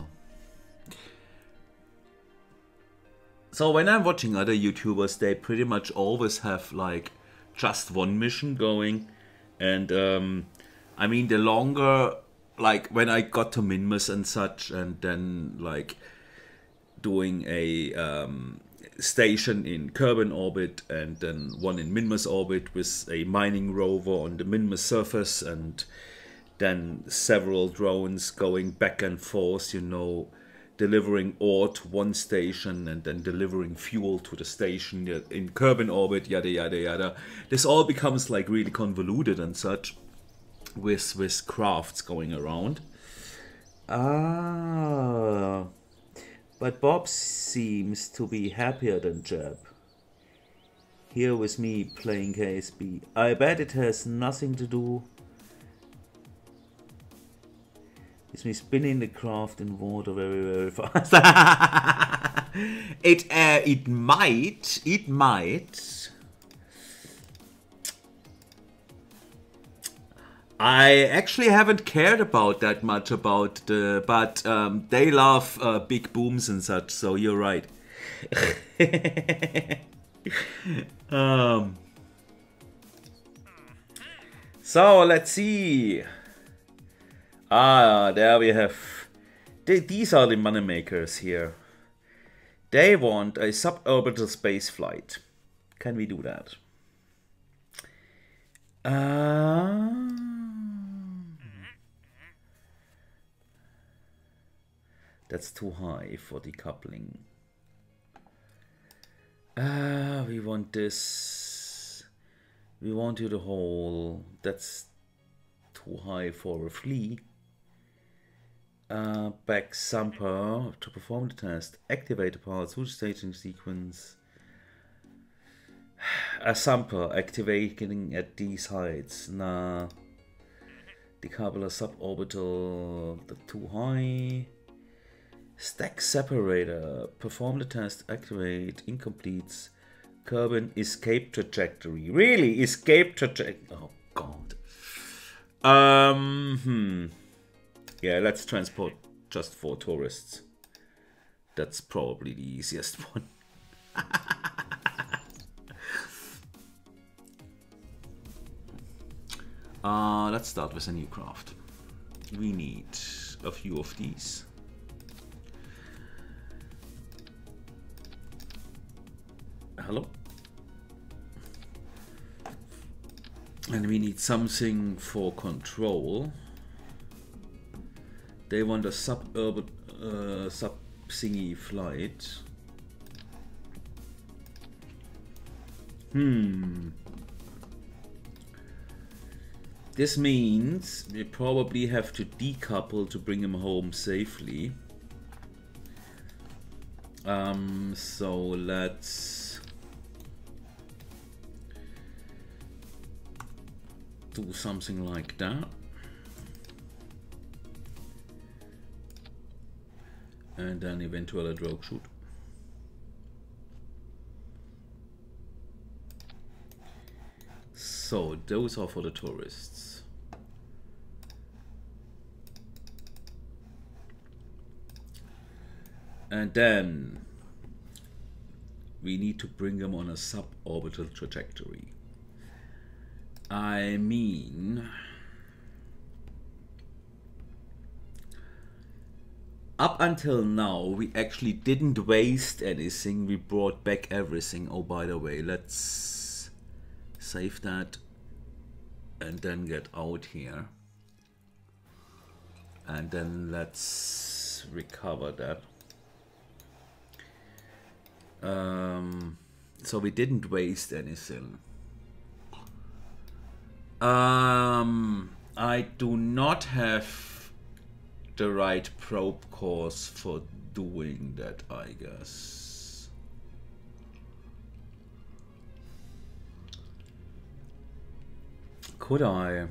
So when I'm watching other YouTubers, they pretty much always have like just one mission going, and I mean the longer, like when I got to Minmus and such, and then like doing a station in Kerbal orbit and then one in Minmus orbit with a mining rover on the Minmus surface, and then several drones going back and forth, you know, delivering ore to one station and then delivering fuel to the station in Kerbal orbit, yada yada yada. This all becomes like really convoluted and such with crafts going around. Ah, but Bob seems to be happier than Jeb. Here with me playing KSB. I bet it has nothing to do with me spinning the craft in water very, very fast. It might. I actually haven't cared about that much about the, but they love big booms and such, so you're right. So let's see. Ah, there we have. These are the money makers here. They want a suborbital space flight. Can we do that? That's too high for decoupling. We want this. We want you the whole. That's too high for a flea. Back Samper to perform the test. Activate the power switch staging sequence. A Samper activating at these heights. Nah. Decouple a suborbital. Too high. Stack separator. Perform the test. Activate. Incompletes. Kerbal escape trajectory. Really? Escape trajectory. Oh god. Yeah, let's transport just 4 tourists. That's probably the easiest one. Let's start with a new craft. We need a few of these. Hello? And we need something for control. They want a sub-thingy flight. This means we probably have to decouple to bring him home safely. So let's do something like that. And then eventually a rogue shoot. So those are for the tourists. And then we need to bring them on a suborbital trajectory. I mean, up until now, we actually didn't waste anything. We brought back everything. Oh, by the way, let's save that and then get out here. And then let's recover that. So we didn't waste anything. I do not have the right probe course for doing that, I guess. Could I?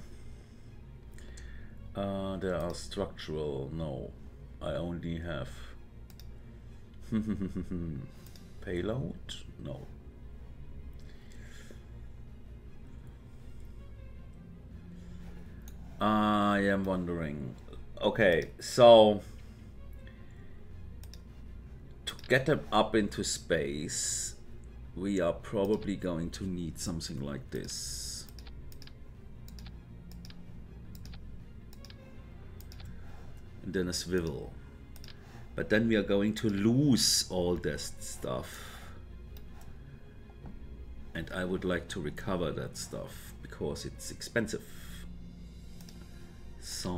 There are structural. No, I only have payload. No. I am wondering. Okay, so to get them up into space, we are probably going to need something like this. And then a swivel. But then we are going to lose all this stuff. And I would like to recover that stuff because it's expensive. So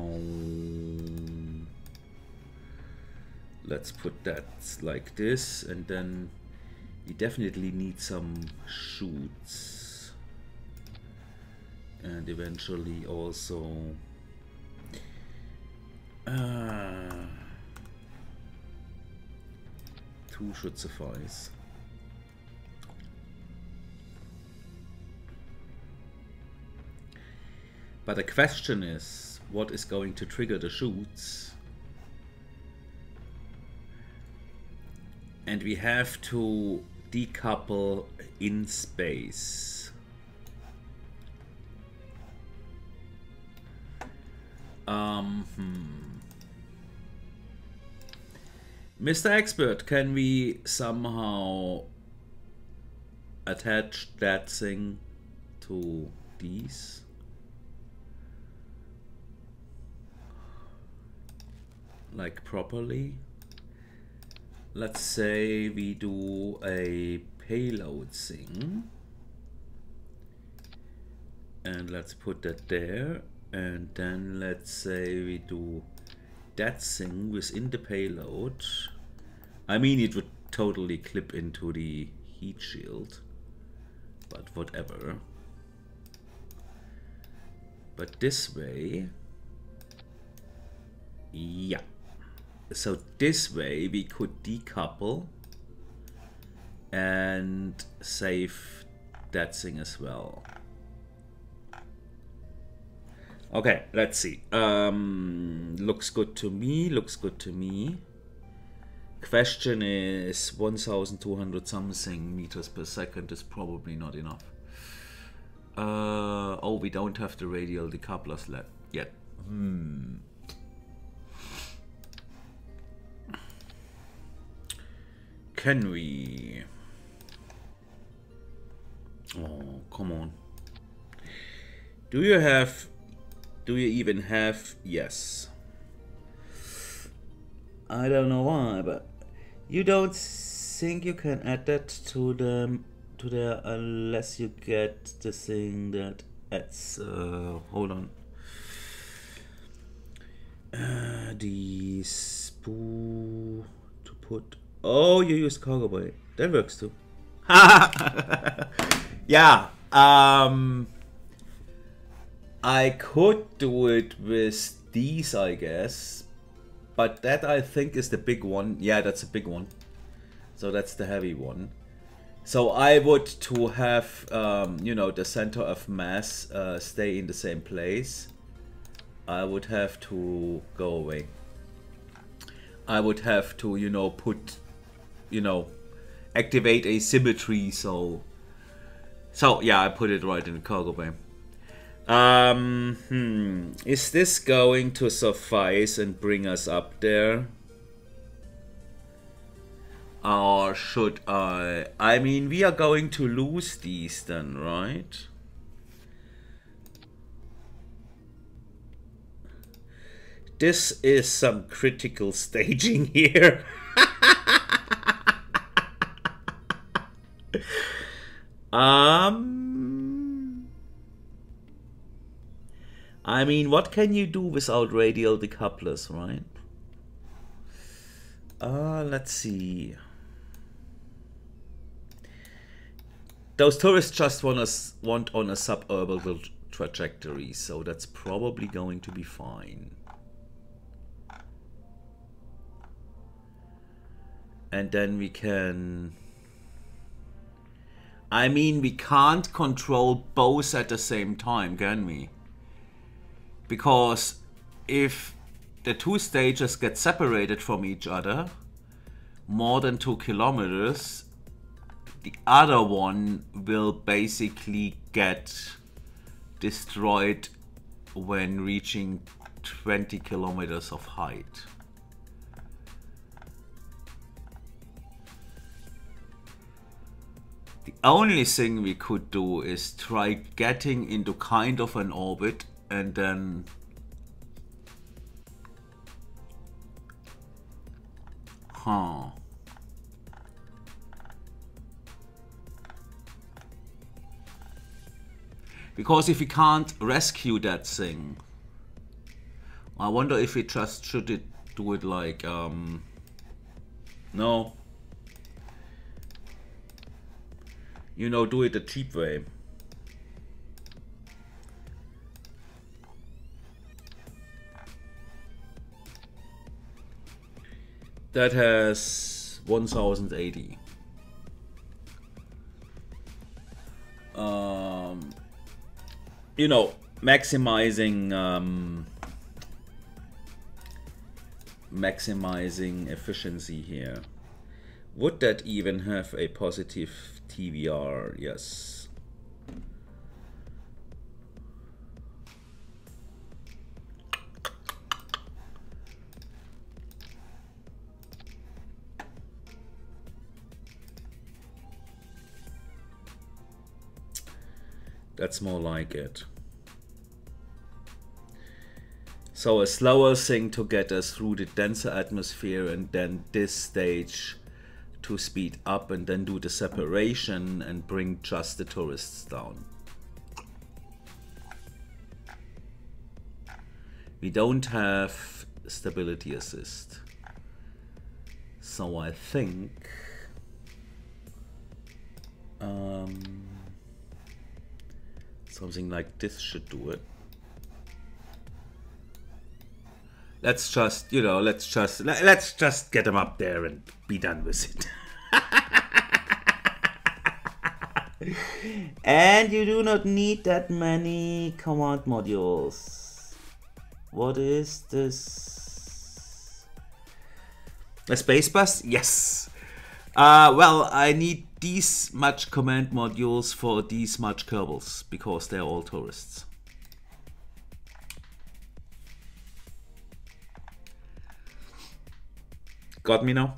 let's put that like this, and then we definitely need some chutes, and eventually also 2 should suffice. But the question is, what is going to trigger the chutes? And we have to decouple in space. Mr. Expert, can we somehow attach that thing to these? Like properly? Let's say we do a payload thing, and let's put that there, and then let's say we do that thing within the payload. I mean, it would totally clip into the heat shield, but whatever. But this way, yeah. So this way we could decouple and save that thing as well. Okay, let's see. Looks good to me, looks good to me. Question is 1200 something meters per second is probably not enough. Oh, we don't have the radial decouplers yet. Can we? Oh, come on. Do you even have? Yes. I don't know why, but you don't think you can add that to there unless you get the thing that adds. Hold on. The spool to put. Oh, you use cargo bay. That works too. Yeah. I could do it with these, I guess. But that, I think, is the big one. Yeah, that's a big one. So that's the heavy one. So I would to have, you know, the center of mass stay in the same place. I would have to go away. I would have to, you know, put, you know, activate asymmetry. So yeah, I put it right in the cargo bay. Is this going to suffice and bring us up there? Or should I? I mean, we are going to lose these then, right? This is some critical staging here. I mean, what can you do without radial decouplers, right? Let's see. Those tourists just want on a suborbital trajectory, so that's probably going to be fine. And then we can... I mean, we can't control both at the same time, can we? Because if the two stages get separated from each other more than 2 kilometers, the other one will basically get destroyed when reaching 20 kilometers of height. The only thing we could do is try getting into kind of an orbit and then because if we can't rescue that thing, I wonder if we just should do it like no, you know, do it the cheap way. That has 1080. You know, maximizing efficiency here. Would that even have a positive TVR? Yes. That's more like it. So a slower thing to get us through the denser atmosphere, and then this stage to speed up and then do the separation and bring just the tourists down. We don't have stability assist. So I think something like this should do it. Let's just, you know, let's just get them up there and be done with it. And you do not need that many command modules. What is this? A space bus? Yes. Well, I need these much command modules for these much Kerbals because they're all tourists. Got me now?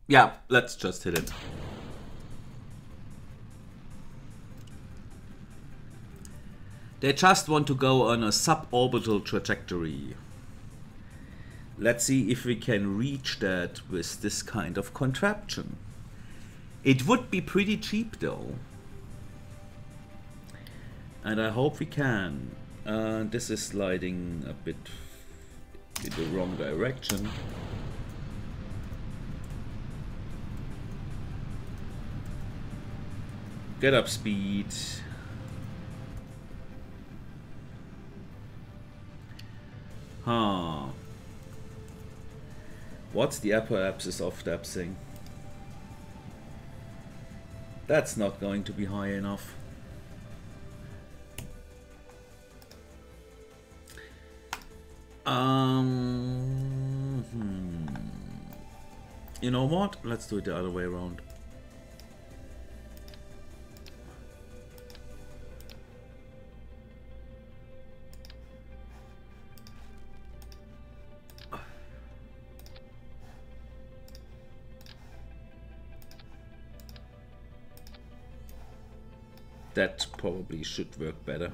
Yeah, let's just hit it. They just want to go on a suborbital trajectory. Let's see if we can reach that with this kind of contraption. It would be pretty cheap though. And I hope we can. This is sliding a bit in the wrong direction. Get up speed. Huh. What's the upper axis of that thing? That's not going to be high enough. You know what? Let's do it the other way around. That probably should work better.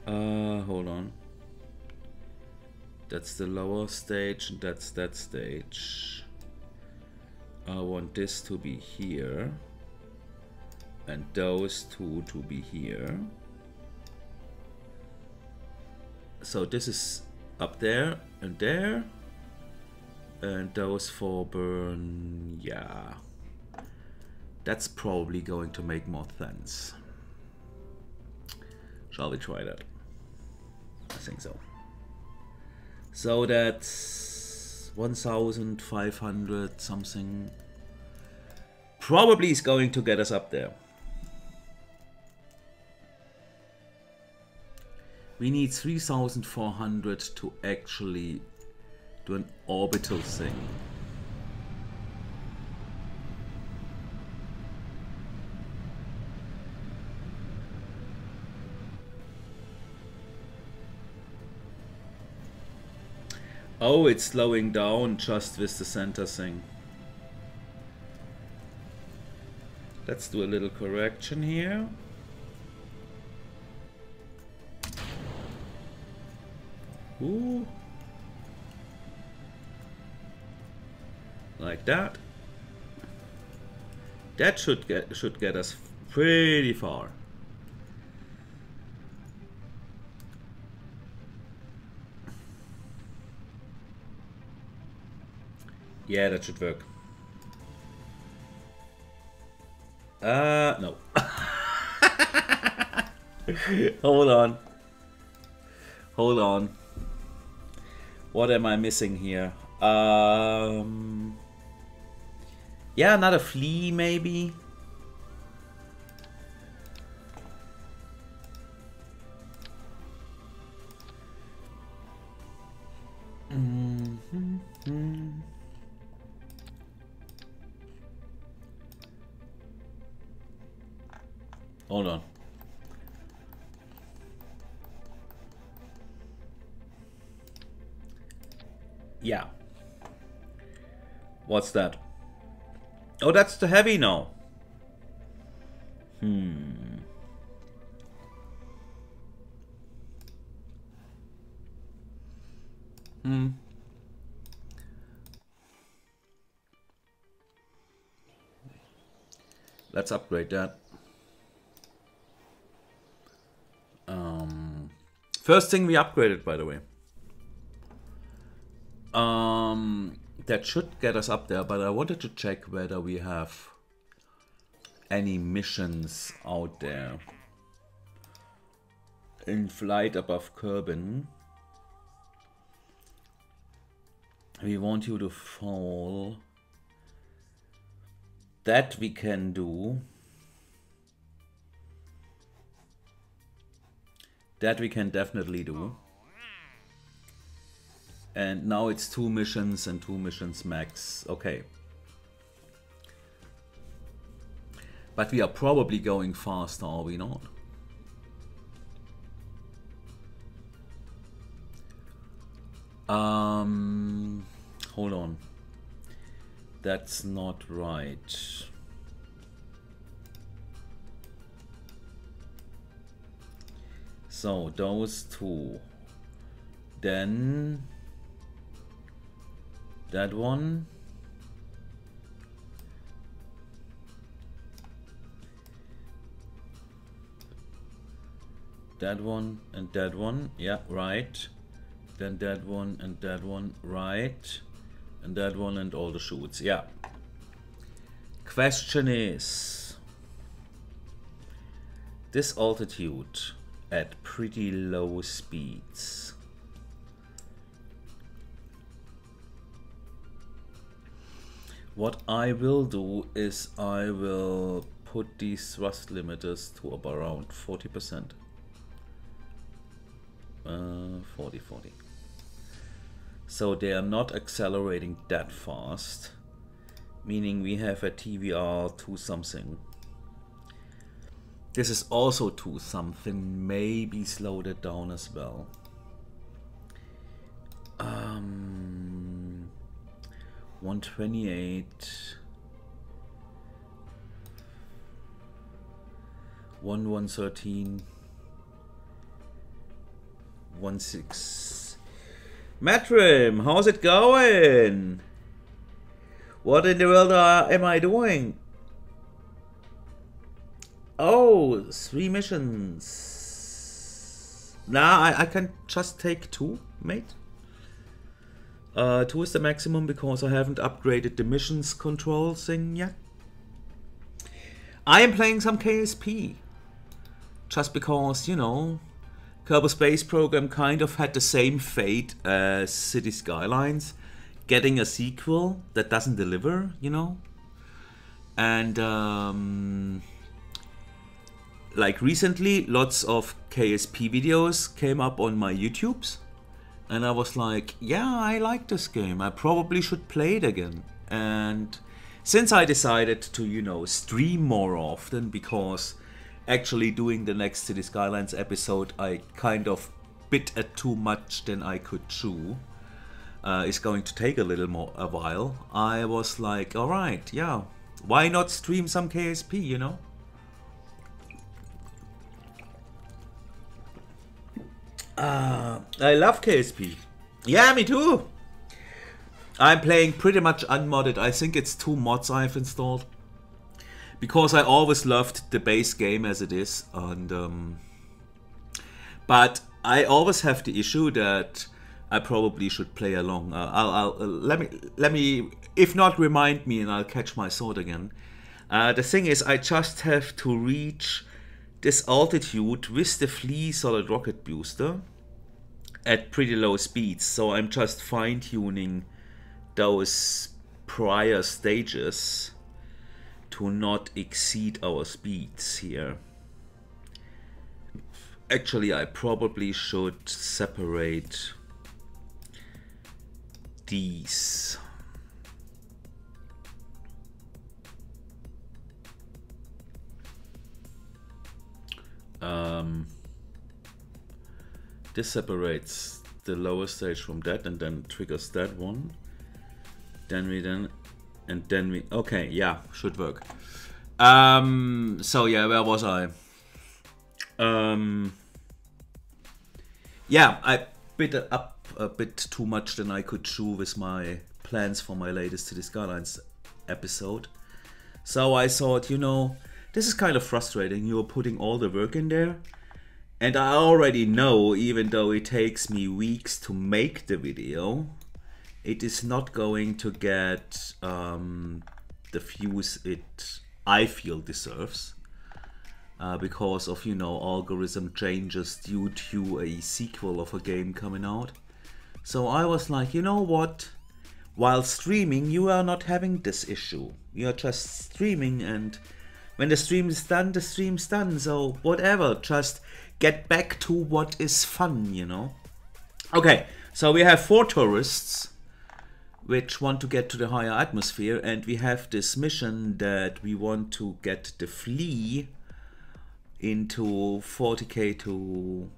Hold on. That's the lower stage, and that's that stage. I want this to be here, and those two to be here. So this is up there, and those four burn, yeah. That's probably going to make more sense. Shall we try that? I think so. So that's 1,500 something. Probably is going to get us up there. We need 3,400 to actually do an orbital thing. Oh, it's slowing down just with the center thing. Let's do a little correction here. Ooh. Like that. That should get us pretty far. Yeah, that should work. No. Hold on. Hold on. What am I missing here? Yeah, another flea maybe. Hold on. Yeah. What's that? Oh, that's the heavy now. Let's upgrade that. First thing we upgraded, by the way. That should get us up there, but I wanted to check whether we have any missions out there. In flight above Kerbin. We want you to fall. That we can do. That we can definitely do. And now it's 2 missions and 2 missions max. Okay. But we are probably going faster, are we not? Hold on. That's not right. So those 2. Then that one. That one and that one. Yeah, right. Then that one and that one. Right. And that one and all the shoots. Yeah. Question is, this altitude at pretty low speeds. What I will do is I will put these thrust limiters to about around 40%. 40. So they are not accelerating that fast, meaning we have a TVR 2 something. This is also 2 something, maybe slow it down as well. 128, 113, 16. Matrim, how's it going? What in the world am I doing? Oh, 3 missions. Nah, I can just take 2, mate. 2 is the maximum because I haven't upgraded the missions control thing yet. I am playing some KSP. Just because, you know, Kerbal Space Program kind of had the same fate as City Skylines. Getting a sequel that doesn't deliver, you know. And like recently, lots of KSP videos came up on my YouTubes. And I was like, yeah, I like this game. I probably should play it again. And since I decided to, you know, stream more often, because actually doing the next City Skylines episode, I kind of bit at too much than I could chew. It's going to take a while. I was like, all right, yeah, why not stream some KSP, you know? I love KSP. Yeah, me too. I'm playing pretty much unmodded. I think it's 2 mods I've installed. Because I always loved the base game as it is. And but I always have the issue that I probably should play along. Let me, if not, remind me and I'll catch my sword again. The thing is, I just have to reach this altitude with the Flea solid rocket booster at pretty low speeds, so I'm just fine-tuning those prior stages to not exceed our speeds here. Actually, I probably should separate these. This separates the lower stage from that and then triggers that one. Okay, yeah, should work. So yeah, where was I? Yeah, I bit up a bit too much than I could chew with my plans for my latest City Skylines episode. So I thought, you know, this is kind of frustrating. You're putting all the work in there. And I already know, even though it takes me weeks to make the video, it is not going to get the views I feel deserves. Because of, you know, algorithm changes due to a sequel of a game coming out. So I was like, you know what? While streaming, you are not having this issue. You are just streaming, and when the stream is done, the stream's done. So whatever, just get back to what is fun, you know? Okay, so we have 4 tourists which want to get to the higher atmosphere, and we have this mission that we want to get the Flea into 40k to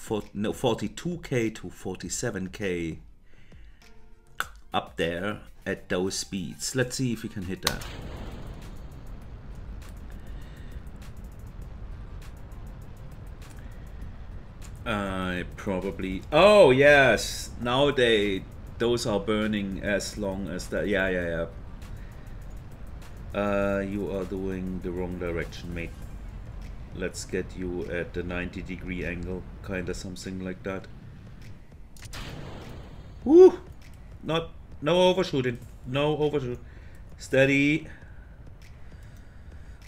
42k to 47k up there at those speeds. Let's see if we can hit that. I probably... Oh yes, now those are burning as long as that. Yeah. You are doing the wrong direction, mate. Let's get you at the 90-degree angle, kinda something like that. Woo! No overshooting. No overshoot. Steady.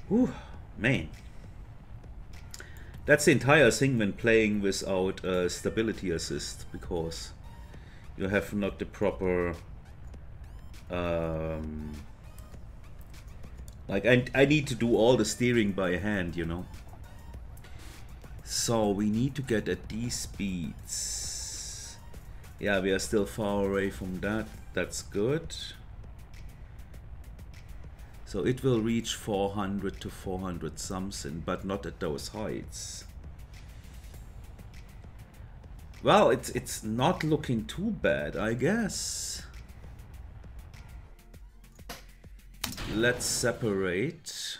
Woo, man. That's the entire thing when playing without stability assist, because you have not the proper Like I need to do all the steering by hand, you know. So we need to get at these speeds. Yeah, we are still far away from that. That's good. So it will reach 400 to 400 something, but not at those heights. Well, it's not looking too bad, I guess. Let's separate.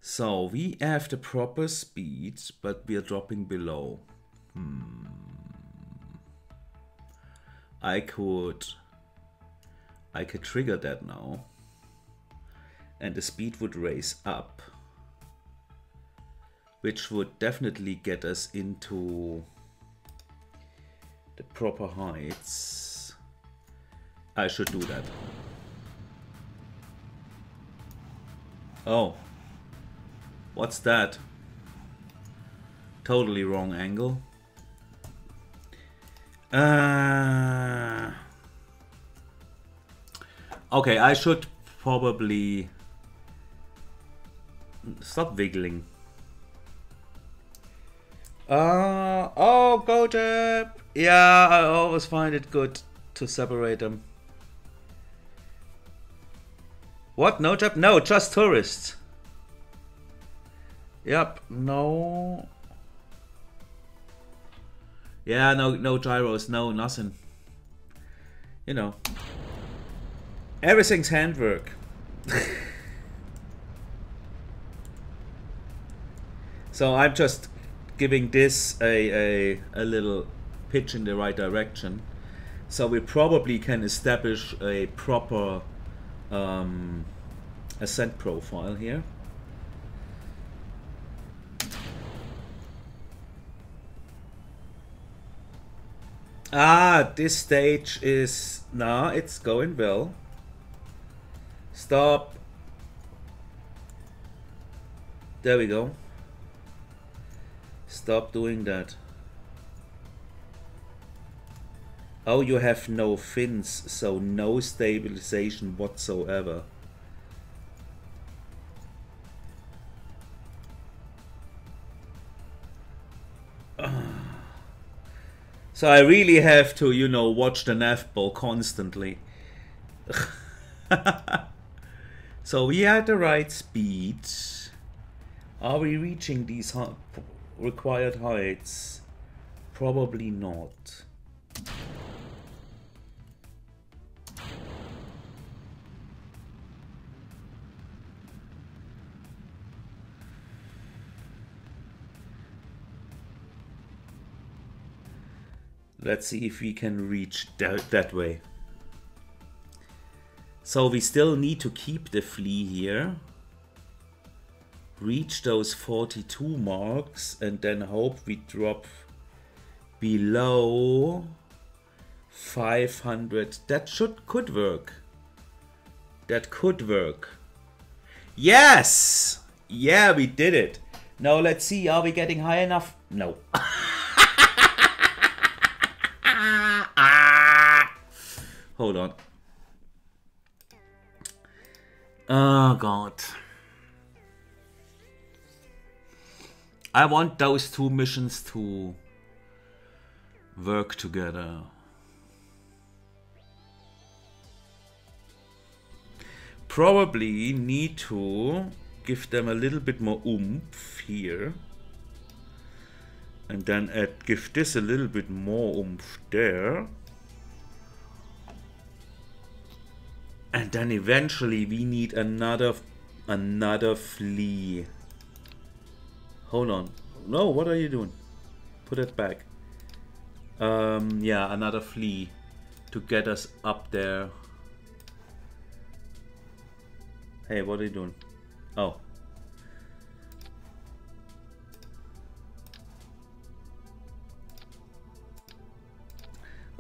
So we have the proper speed, but we are dropping below. I could trigger that now, and the speed would raise up, which would definitely get us into the proper heights. I should do that. Oh, what's that? Totally wrong angle. Okay, I should probably stop wiggling. Oh, go jab. Yeah, I always find it good to separate them. What? No jab? No, just tourists. Yep, no. Yeah, no gyros, no nothing. You know, everything's handwork. So I'm just giving this a little pitch in the right direction. So we probably can establish a proper ascent profile here. Ah, this stage is... Nah, it's going well. Stop. There we go. Stop doing that. Oh, you have no fins, so no stabilization whatsoever. So I really have to, you know, watch the nav ball constantly. So we had the right speed. Are we reaching these required heights? Probably not. Let's see if we can reach that way. So we still need to keep the flea here. Reach those 42 marks and then hope we drop below 500. That could work. That could work. Yes! Yeah, we did it. Now let's see, are we getting high enough? No. Hold on. Oh God. I want those two missions to work together. Probably need to give them a little bit more oomph here. And then give this a little bit more oomph there. And then eventually we need another flea. Hold on. No, what are you doing? Put it back. Yeah, another flea to get us up there. Hey, what are you doing? Oh.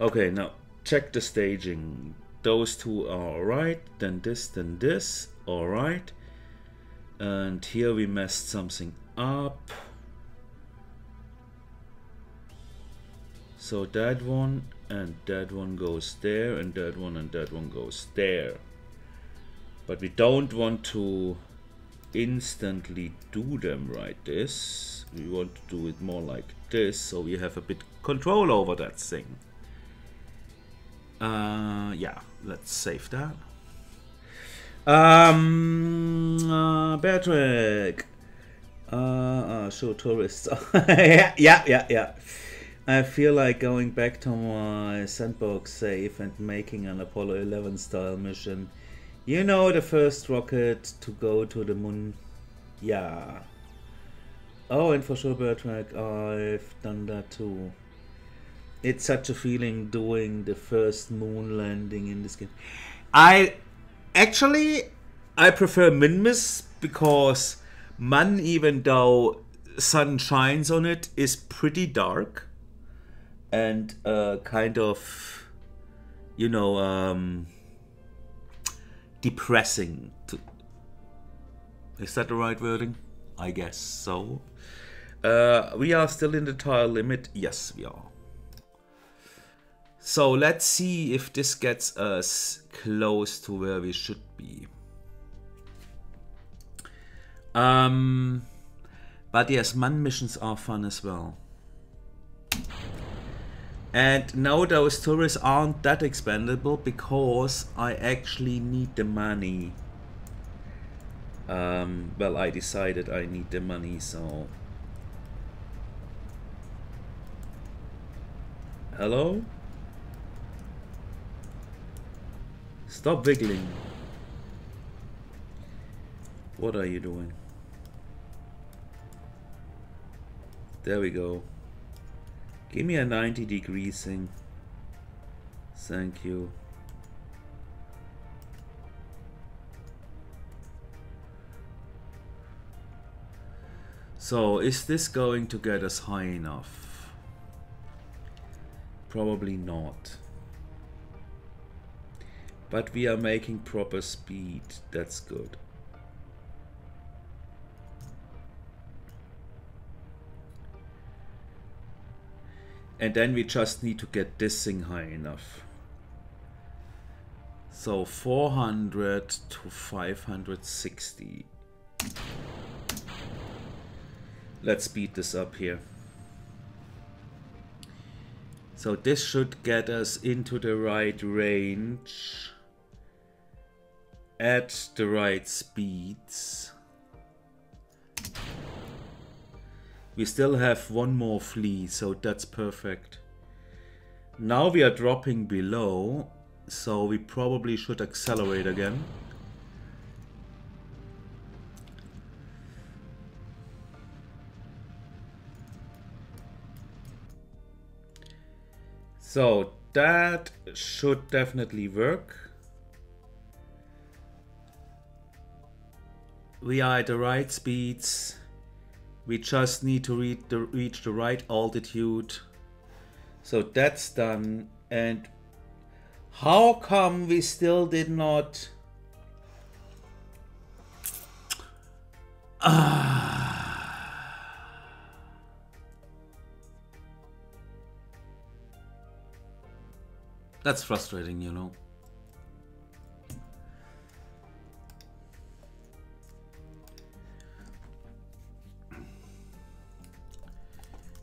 Okay, now check the staging. Those two are alright, then this, alright. And here we messed something up. So that one and that one goes there, and that one goes there. But we don't want to instantly do them like this. We want to do it more like this, so we have a bit control over that thing. Yeah, let's save that. Patrick. Show tourists. Yeah. I feel like going back to my sandbox safe and making an Apollo 11 style mission. You know, the first rocket to go to the moon. Yeah. Oh, and for sure, Bertrand, I've done that too. It's such a feeling doing the first moon landing in this game. I prefer Minmus because Man, even though sun shines on it, is pretty dark and kind of, you know, depressing. Is that the right wording? I guess so. We are still in the tile limit. Yes, we are. So let's see if this gets us close to where we should be. But yes, man missions are fun as well. And now those tourists aren't that expendable because I actually need the money. Well, I decided I need the money, so... Hello? Stop wiggling. What are you doing? There we go. Give me a 90-degree thing. Thank you. So, is this going to get us high enough? Probably not. But we are making proper speed. That's good. And then we just need to get this thing high enough. So 400 to 560. Let's speed this up here. So this should get us into the right range at the right speeds. We still have one more flea, so that's perfect. Now we are dropping below, so we probably should accelerate again. So that should definitely work. We are at the right speeds. We just need to reach the right altitude. So that's done. And how come we still did not... That's frustrating, you know.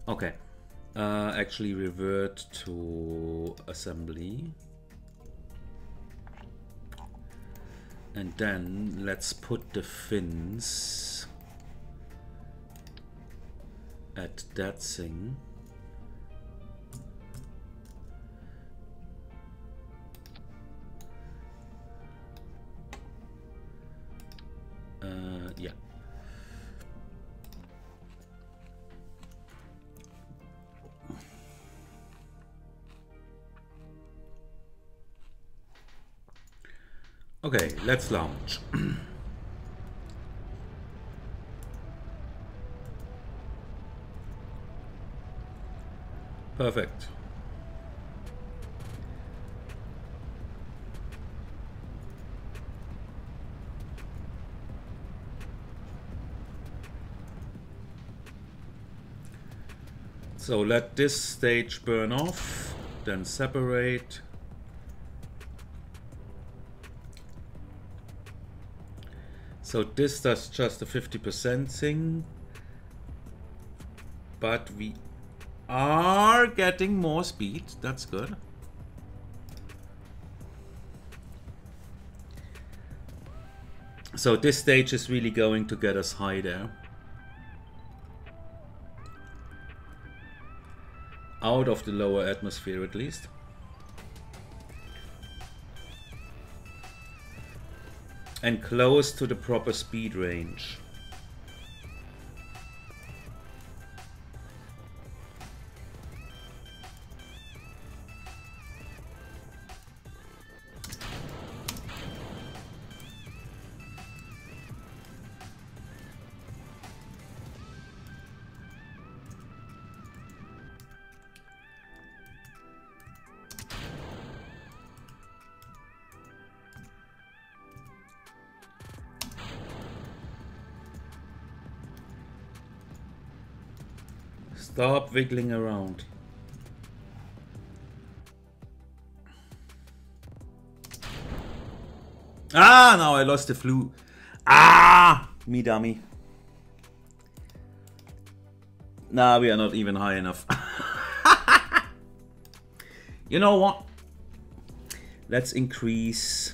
Okay, actually revert to assembly. And then let's put the fins at that thing. Yeah. Okay, let's launch. Perfect. So let this stage burn off, then separate. So this does just a 50% thing, but we are getting more speed. That's good. So this stage is really going to get us high there. Out of the lower atmosphere at least. And close to the proper speed range. Stop wiggling around. Ah, now I lost the flu. Ah, me dummy. Nah, we are not even high enough. You know what? Let's increase.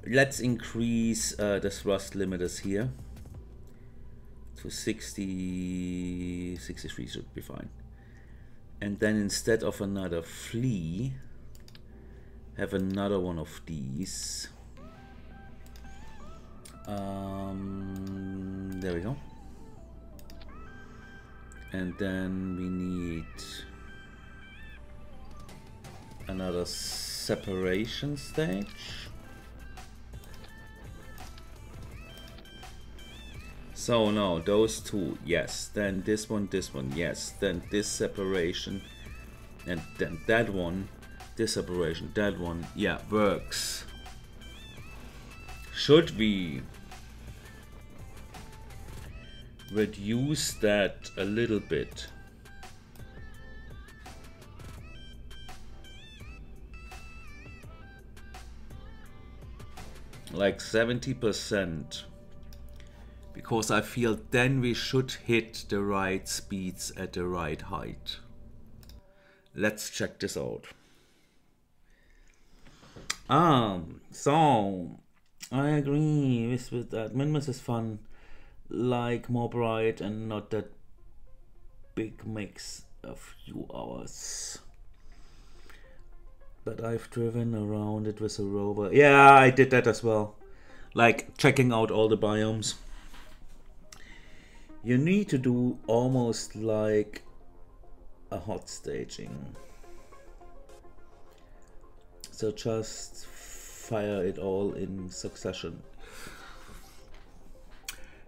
Let's increase the thrust limiters here. 60, 63 should be fine. And then instead of another flea, have another one of these. There we go. And then we need another separation stage. So no, those two, yes. Then this one, yes. Then this separation, and then that one, this separation, that one, yeah, works. Should we reduce that a little bit? Like 70%. Because I feel then we should hit the right speeds at the right height. Let's check this out. So I agree with that. Minimus is fun, like more bright and not that big mix a few hours. But I've driven around it with a rover. Yeah, I did that as well. Like checking out all the biomes. You need to do almost like a hot staging. So just fire it all in succession.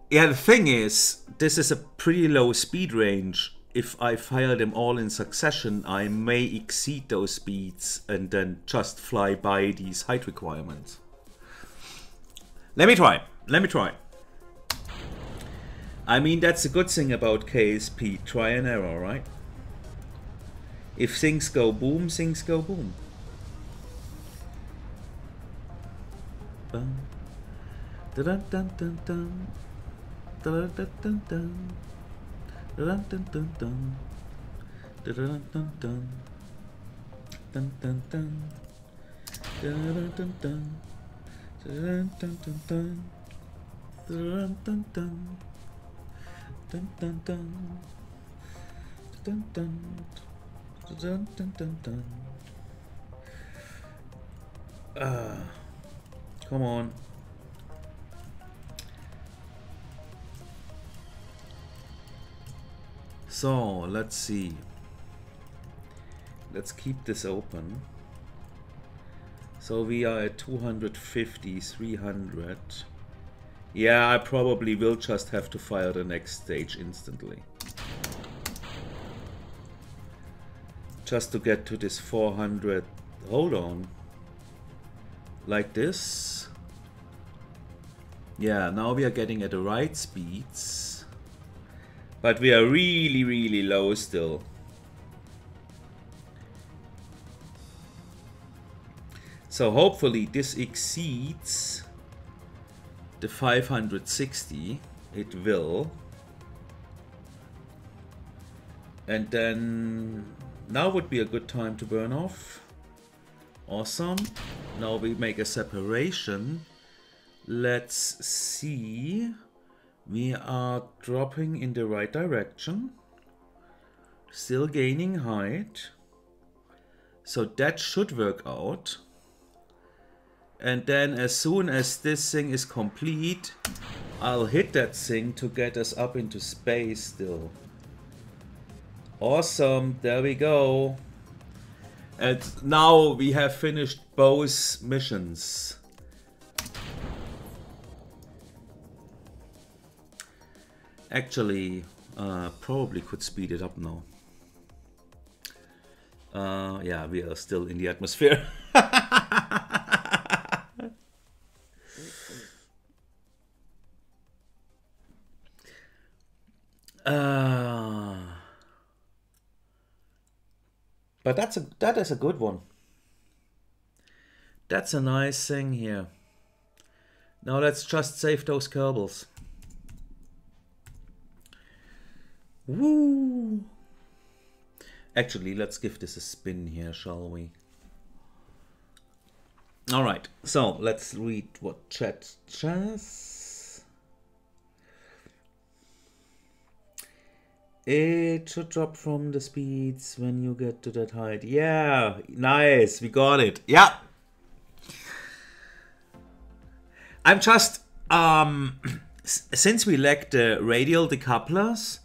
Yeah, the thing is, this is a pretty low speed range. If I fire them all in succession, I may exceed those speeds and then just fly by these height requirements. Let me try. I mean, that's a good thing about KSP, try and error, right? If things go boom, things go boom. Dun, dun, dun, dun, dun. Dun, dun, dun, dun. Dun, dun, dun, dun. Dun, dun, dun, dun. Dun, dun, dun. Dun, dun, dun. Dun, dun, dun, dun. Dun, dun, dun. Dun dun dun dun dun dun dun dun dun. Come on. So let's see. Let's keep this open. So we are at 250, 300. Yeah, I probably will just have to fire the next stage instantly. Just to get to this 400. Hold on. Like this. Yeah, now we are getting at the right speeds. But we are really, really low still. So hopefully this exceeds the 560. It will. And then now would be a good time to burn off. Awesome. Now we make a separation. Let's see. We are dropping in the right direction. Still gaining height. So that should work out. And then as soon as this thing is complete, I'll hit that thing to get us up into space still. Awesome, there we go. And now we have finished both missions. Actually, probably could speed it up now. Yeah, we are still in the atmosphere. But that is a good one. That's a nice thing here. Now let's just save those Kerbals. Woo! Actually, let's give this a spin here, shall we? Alright, so let's read what chat says. It should drop from the speeds when you get to that height. Yeah, nice, we got it. Yeah. I'm just, since we lack the radial decouplers,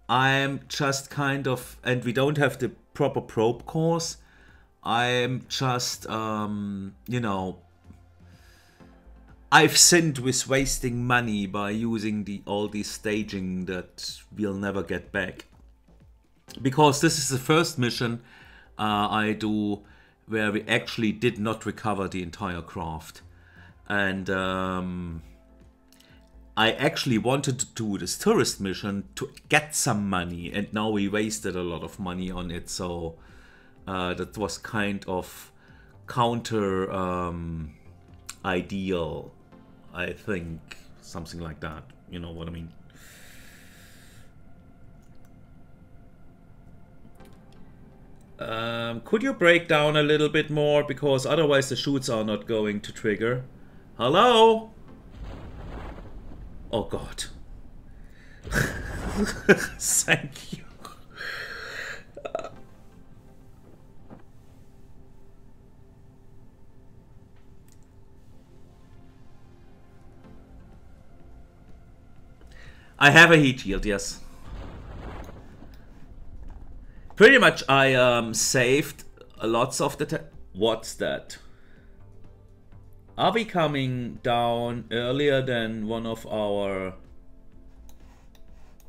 I'm just kind of, and we don't have the proper probe cores, I'm just, you know, I've sinned with wasting money by using all this staging that we'll never get back. Because this is the first mission I do where we actually did not recover the entire craft. And I actually wanted to do this tourist mission to get some money, and now we wasted a lot of money on it, so that was kind of counter ideal, I think, something like that, you know what I mean. Could you break down a little bit more, because otherwise the shoots are not going to trigger. Hello? Oh god. Thank you. I have a heat shield, yes. Pretty much I saved lots of the what's that? Are we coming down earlier than one of our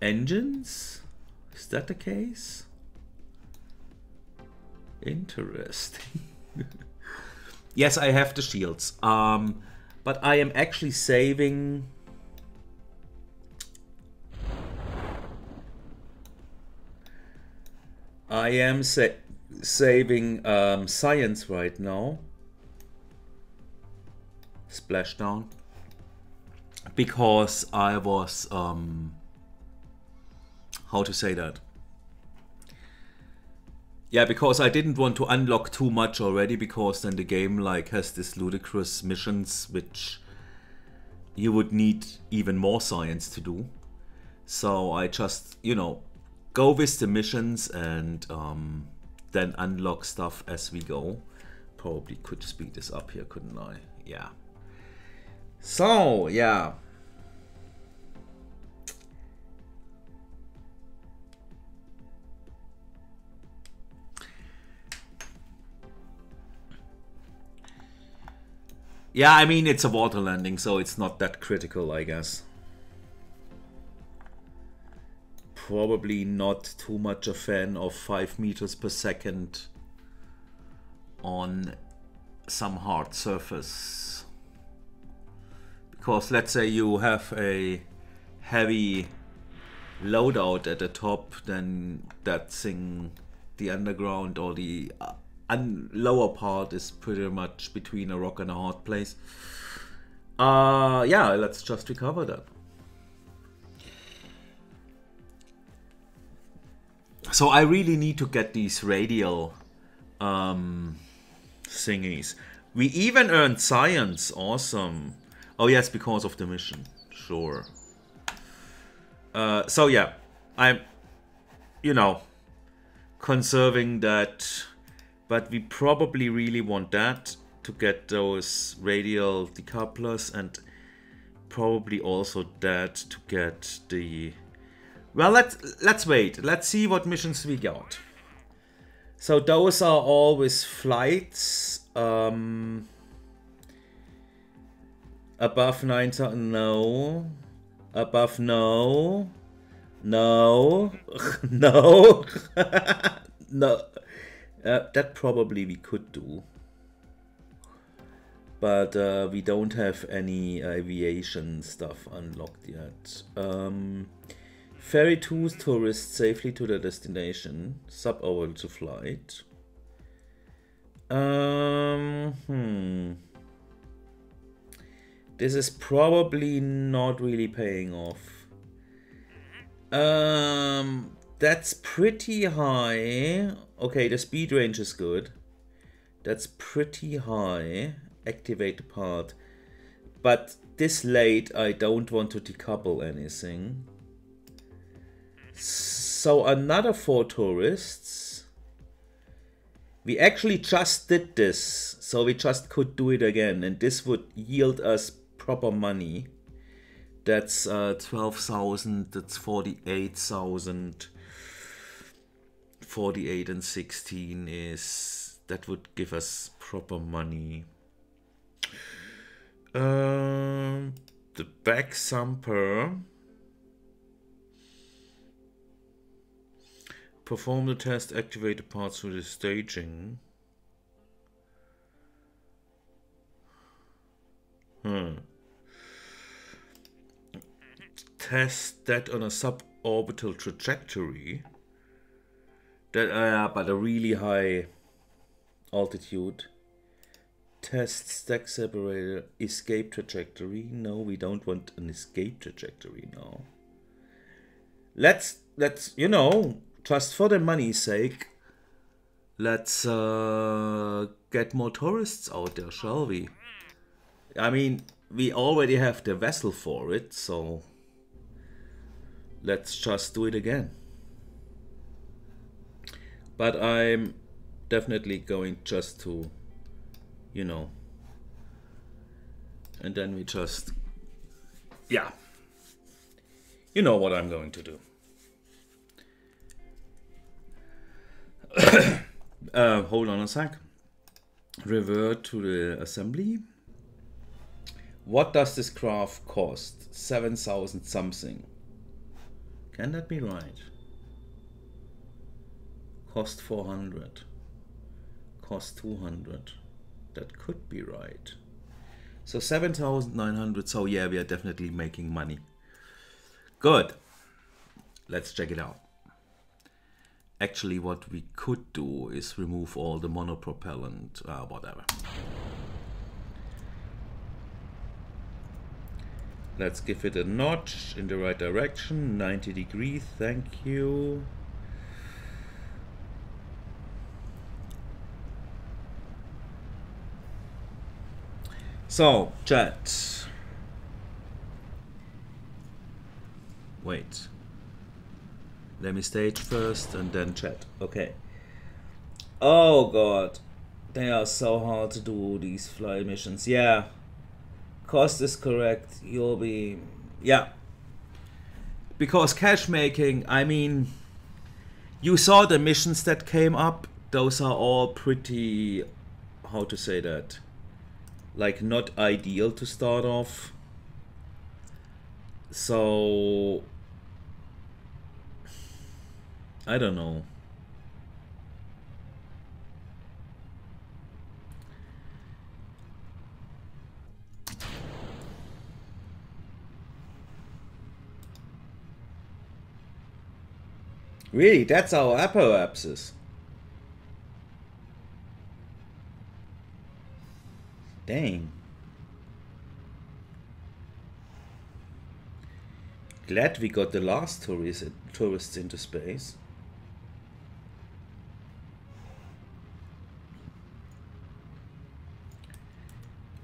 engines? Is that the case? Interesting. Yes, I have the shields. But I am actually saving... I am saving science right now. Splashdown. Because I was, how to say that? Yeah, because I didn't want to unlock too much already, because then the game like has this ludicrous missions which you would need even more science to do. So I just, you know, go with the missions and then unlock stuff as we go. Probably could speed this up here, couldn't I? Yeah. So, yeah. Yeah, I mean, it's a water landing, so it's not that critical, I guess. Probably not too much a fan of 5 meters per second on some hard surface. Because let's say you have a heavy loadout at the top, then that thing, the underground or the lower part is pretty much between a rock and a hard place. Yeah, let's just recover that. So I really need to get these radial thingies. We even earned science. Awesome. Oh yes, because of the mission. Sure. So yeah, I'm, you know, conserving that, but we probably really want that to get those radial decouplers, and probably also that to get the... Well, let's wait. Let's see what missions we got. So those are all with flights. Above 9,000, no. Above, no. No. No. No. That probably we could do. But we don't have any aviation stuff unlocked yet. Ferry 2 tourists safely to their destination. Suborbital flight. This is probably not really paying off. That's pretty high. Okay, the speed range is good. That's pretty high. Activate the part. But this late, I don't want to decouple anything. So another 4 tourists. We actually just did this, so we just could do it again, and this would yield us proper money. That's 12,000, that's 48,000. 48 and 16 is, that would give us proper money. The back sumper. Perform the test, activate the parts through the staging. Test that on a suborbital trajectory. That, but a really high altitude. Test stack separator, escape trajectory. No, we don't want an escape trajectory now. Let's you know, just for the money's sake, let's get more tourists out there, shall we? I mean, we already have the vessel for it, so let's just do it again. But I'm definitely going just to, you know, and then we just, yeah, you know what I'm going to do. Hold on a sec. Revert to the assembly. What does this craft cost? 7,000 something. Can that be right? Cost 400. Cost 200. That could be right. So 7,900. So yeah, we are definitely making money. Good. Let's check it out. Actually, what we could do is remove all the monopropellant, whatever. Let's give it a notch in the right direction, 90 degrees, thank you. So, chat. Wait. Let me stage first and then chat. Okay. Oh god. They are so hard to do, these fly missions. Yeah. Cost is correct. You'll be... Yeah. Because cash making, I mean... You saw the missions that came up. Those are all pretty... How to say that? Like, not ideal to start off. So... I don't know. Really, that's our apoapsis. Dang. Glad we got the last tourists into space.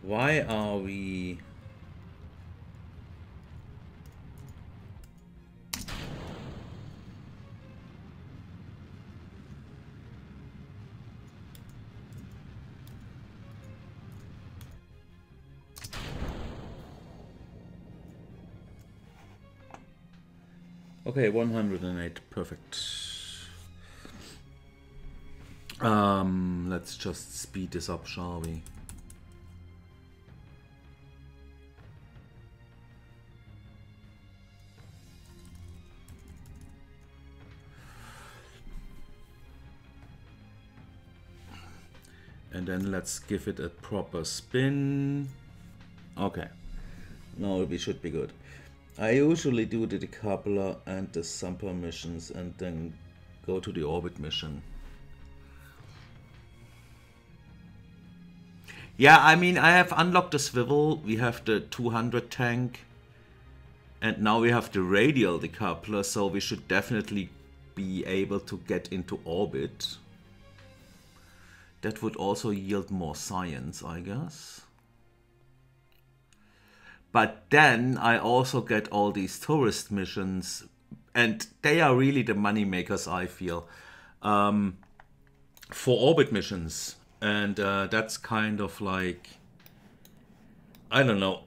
Why are we... Okay, 108, perfect. Let's just speed this up, shall we? And then let's give it a proper spin. Okay, now we should be good. I usually do the decoupler and the sample missions and then go to the orbit mission. Yeah, I mean, I have unlocked the swivel, we have the 200 tank, and now we have the radial decoupler, so we should definitely be able to get into orbit. That would also yield more science, I guess. But then I also get all these tourist missions, and they are really the money makers, I feel, for orbit missions. And that's kind of like, I don't know.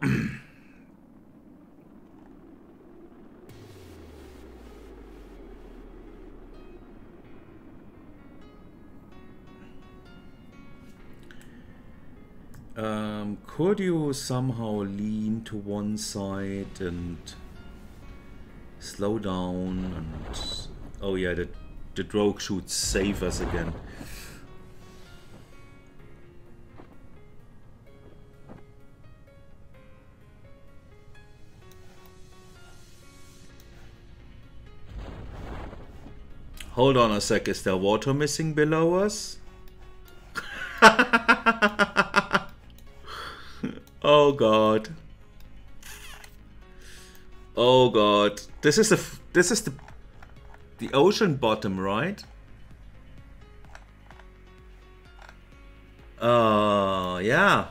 Could you somehow lean to one side and slow down and... Oh yeah, the drogue should save us again. Hold on a sec, is there water missing below us? Oh god. Oh god. This is the ocean bottom, right? Yeah.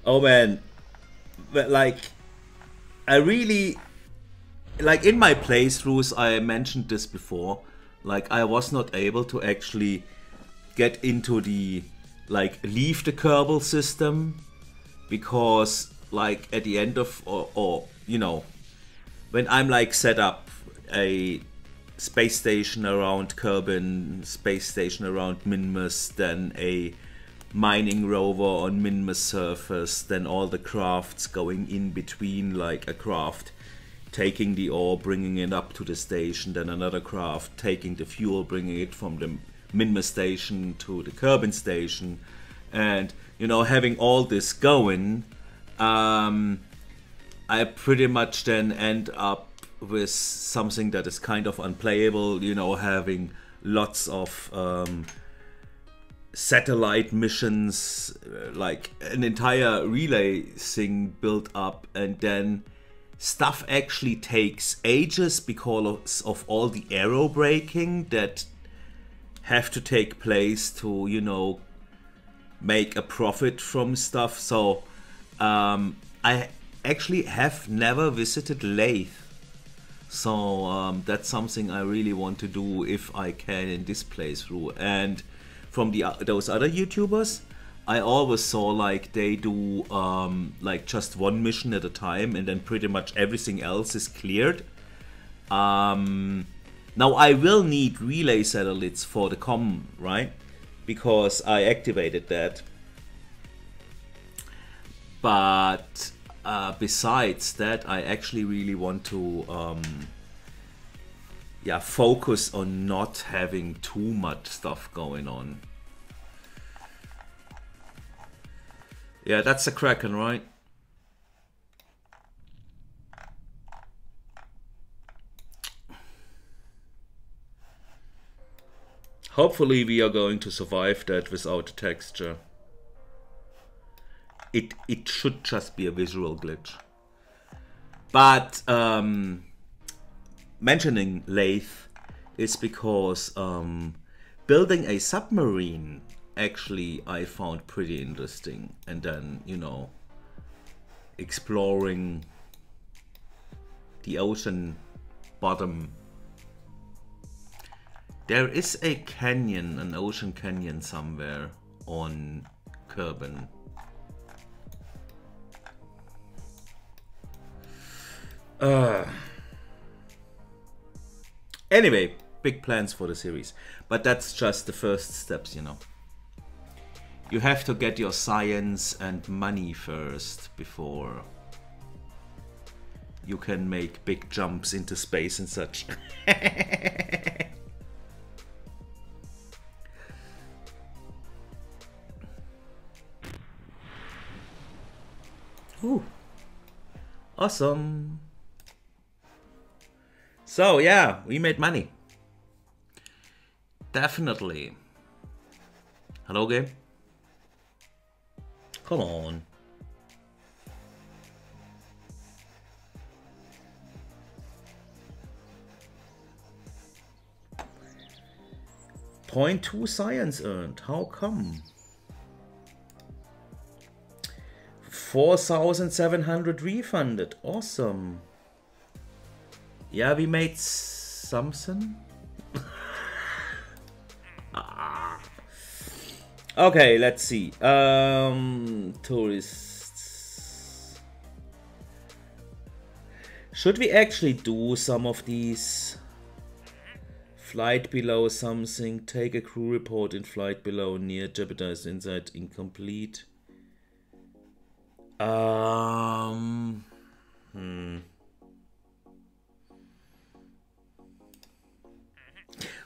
Oh man. But like, I really, like in my playthroughs, I mentioned this before, like I was not able to actually get into the, like, leave the Kerbal system, because like at the end of, or you know, when I'm like set up a space station around Kerbin, space station around Minmus, then a mining rover on Minmus surface, then all the crafts going in between, like a craft taking the ore, bringing it up to the station, then another craft taking the fuel, bringing it from the Minmus station to the Kerbin station, and you know, having all this going, I pretty much then end up with something that is kind of unplayable, you know, having lots of satellite missions, like an entire relay thing built up, and then stuff actually takes ages because of all the aero braking that have to take place to, you know, make a profit from stuff. So I actually have never visited Lathe, so that's something I really want to do if I can in this playthrough. And from those other YouTubers, I always saw like they do like just one mission at a time, and then pretty much everything else is cleared. Now I will need relay satellites for the comm, right? Because I activated that. But besides that, I actually really want to yeah, focus on not having too much stuff going on. Yeah, that's a Kraken, right? Hopefully we are going to survive that without the texture. It should just be a visual glitch. But mentioning lathe is because building a submarine actually I found pretty interesting, and then, you know, exploring the ocean bottom. There is a canyon, an ocean canyon somewhere on Kerbal. Anyway, big plans for the series, but that's just the first steps, you know. You have to get your science and money first before you can make big jumps into space and such. Ooh. Awesome. So yeah, we made money. Definitely. Hello, game? Come on. .2 science earned. How come? 4,700 refunded. Awesome. Yeah, we made something. Okay, let's see. Tourists. Should we actually do some of these? Flight below something. Take a crew report in flight below near jeopardized inside incomplete. How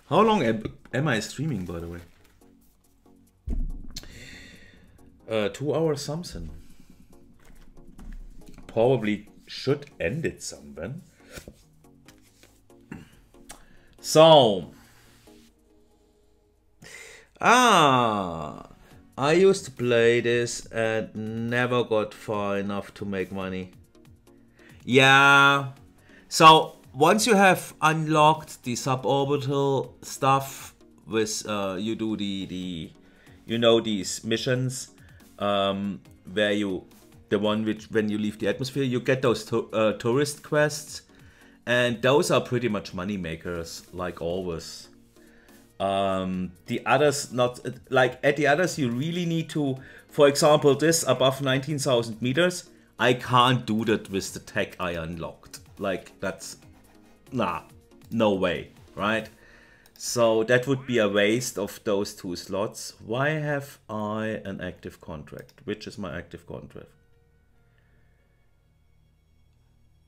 long am I streaming, by the way? 2 hours something. Probably should end it somewhere. So, I used to play this and never got far enough to make money. Yeah, so once you have unlocked the suborbital stuff with you do the you know, these missions where you when you leave the atmosphere you get those tourist quests, and those are pretty much money makers like always. The others not like at the others you really need to, for example, this above 19,000 meters. I can't do that with the tech I unlocked. Like, that's no way, right? So that would be a waste of those 2 slots. Why have I an active contract? Which is my active contract?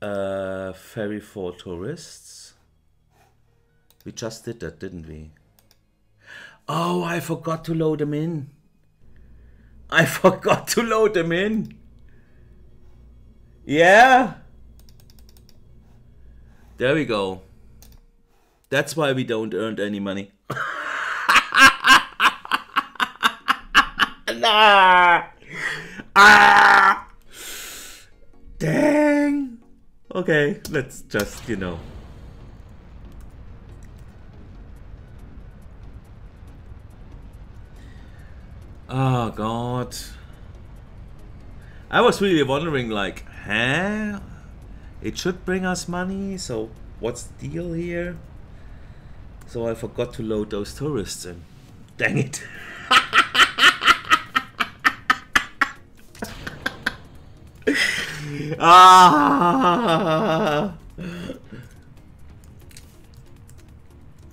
Ferry for tourists. We just did that, didn't we? Oh, I forgot to load them in. I forgot to load them in. Yeah. There we go. That's why we don't earn any money. Nah. Dang. Okay, let's just, you know. Oh God. I was really wondering, like, huh? It should bring us money, so what's the deal here? So I forgot to load those tourists in. Dang it.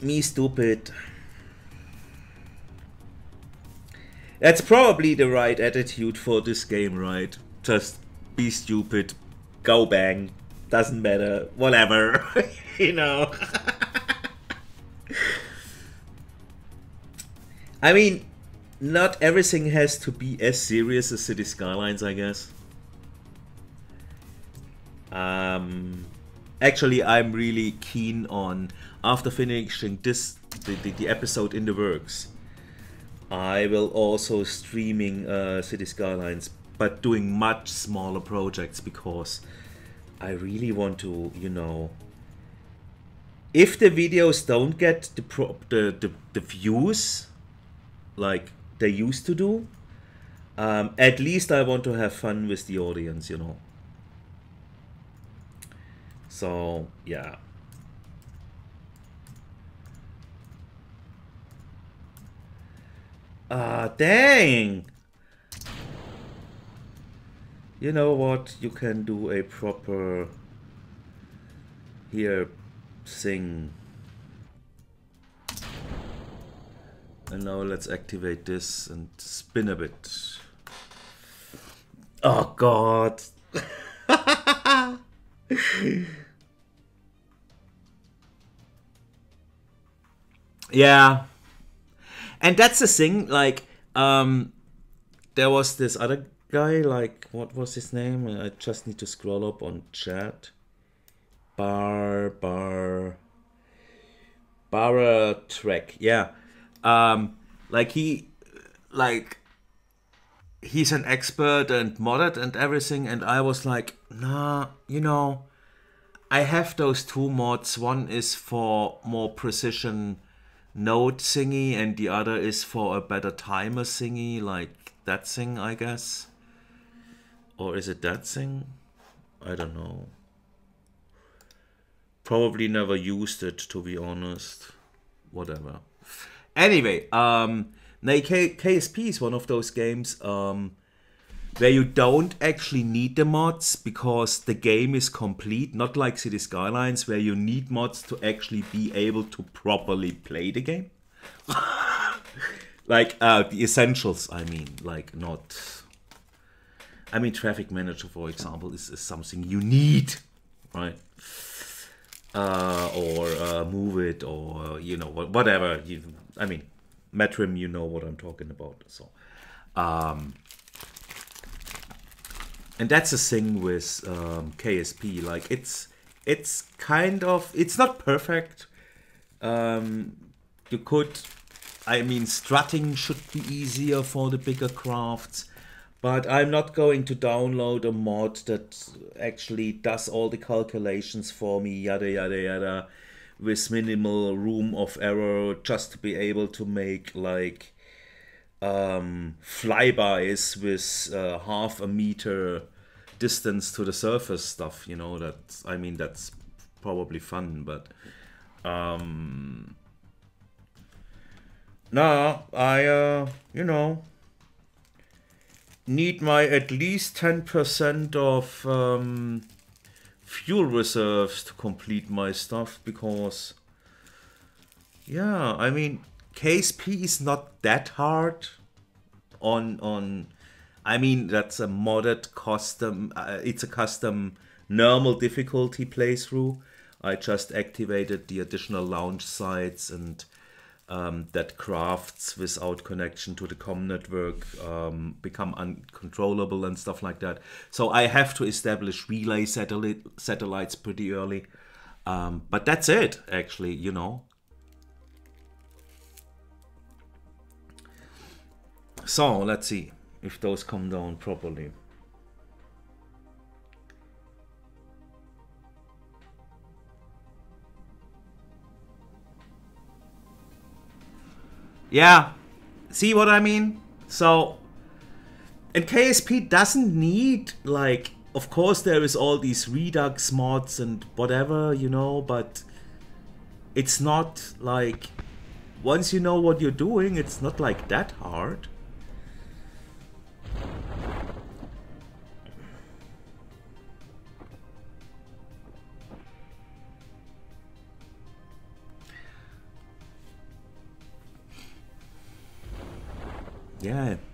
Me stupid. That's probably the right attitude for this game, right? Just be stupid, go bang, doesn't matter, whatever, you know. I mean, not everything has to be as serious as City Skylines, I guess. Actually, I'm really keen on, after finishing this the episode in the works. I will also streaming City Skylines, but doing much smaller projects because I really want to, you know, if the videos don't get the views like they used to do, at least I want to have fun with the audience, you know. So yeah. Dang! You know what? You can do a proper... Here, sing. And now let's activate this and spin a bit. Oh god! Yeah. And that's the thing, like, there was this other guy, like, what was his name? I just need to scroll up on chat. Bara Trek, yeah. Like he's an expert and modded and everything, and I was like, nah, you know, I have those two mods. One is for more precision note thingy, and the other is for a better timer thingy, like that thing, I guess. Or is it that thing? I don't know. Probably never used it, to be honest. Whatever. Anyway, KSP is one of those games where you don't actually need the mods because the game is complete. Not like City Skylines, where you need mods to actually be able to properly play the game. Like the essentials, I mean, like not... I mean, Traffic Manager, for example, is something you need, right? Or Move It, or, you know, whatever. I mean, Metrim, you know what I'm talking about. So, and that's the thing with KSP. Like, it's kind of, it's not perfect. You could, I mean, strutting should be easier for the bigger crafts. But I'm not going to download a mod that actually does all the calculations for me, yada yada yada, with minimal room of error, just to be able to make like flybys with half a meter distance to the surface stuff. You know, that, I mean, that's probably fun, but no, I you know, need my at least 10% of fuel reserves to complete my stuff, because yeah, I mean, KSP is not that hard on I mean, that's a modded custom, it's a custom normal difficulty playthrough. I just activated the additional launch sites and that crafts without connection to the comm network become uncontrollable and stuff like that. So I have to establish relay satellites pretty early. But that's it, actually, you know. So let's see if those come down properly. Yeah, see what I mean? So, and KSP doesn't need, like, of course there is all these Redux mods and whatever, you know, but it's not like, once you know what you're doing, it's not like that hard.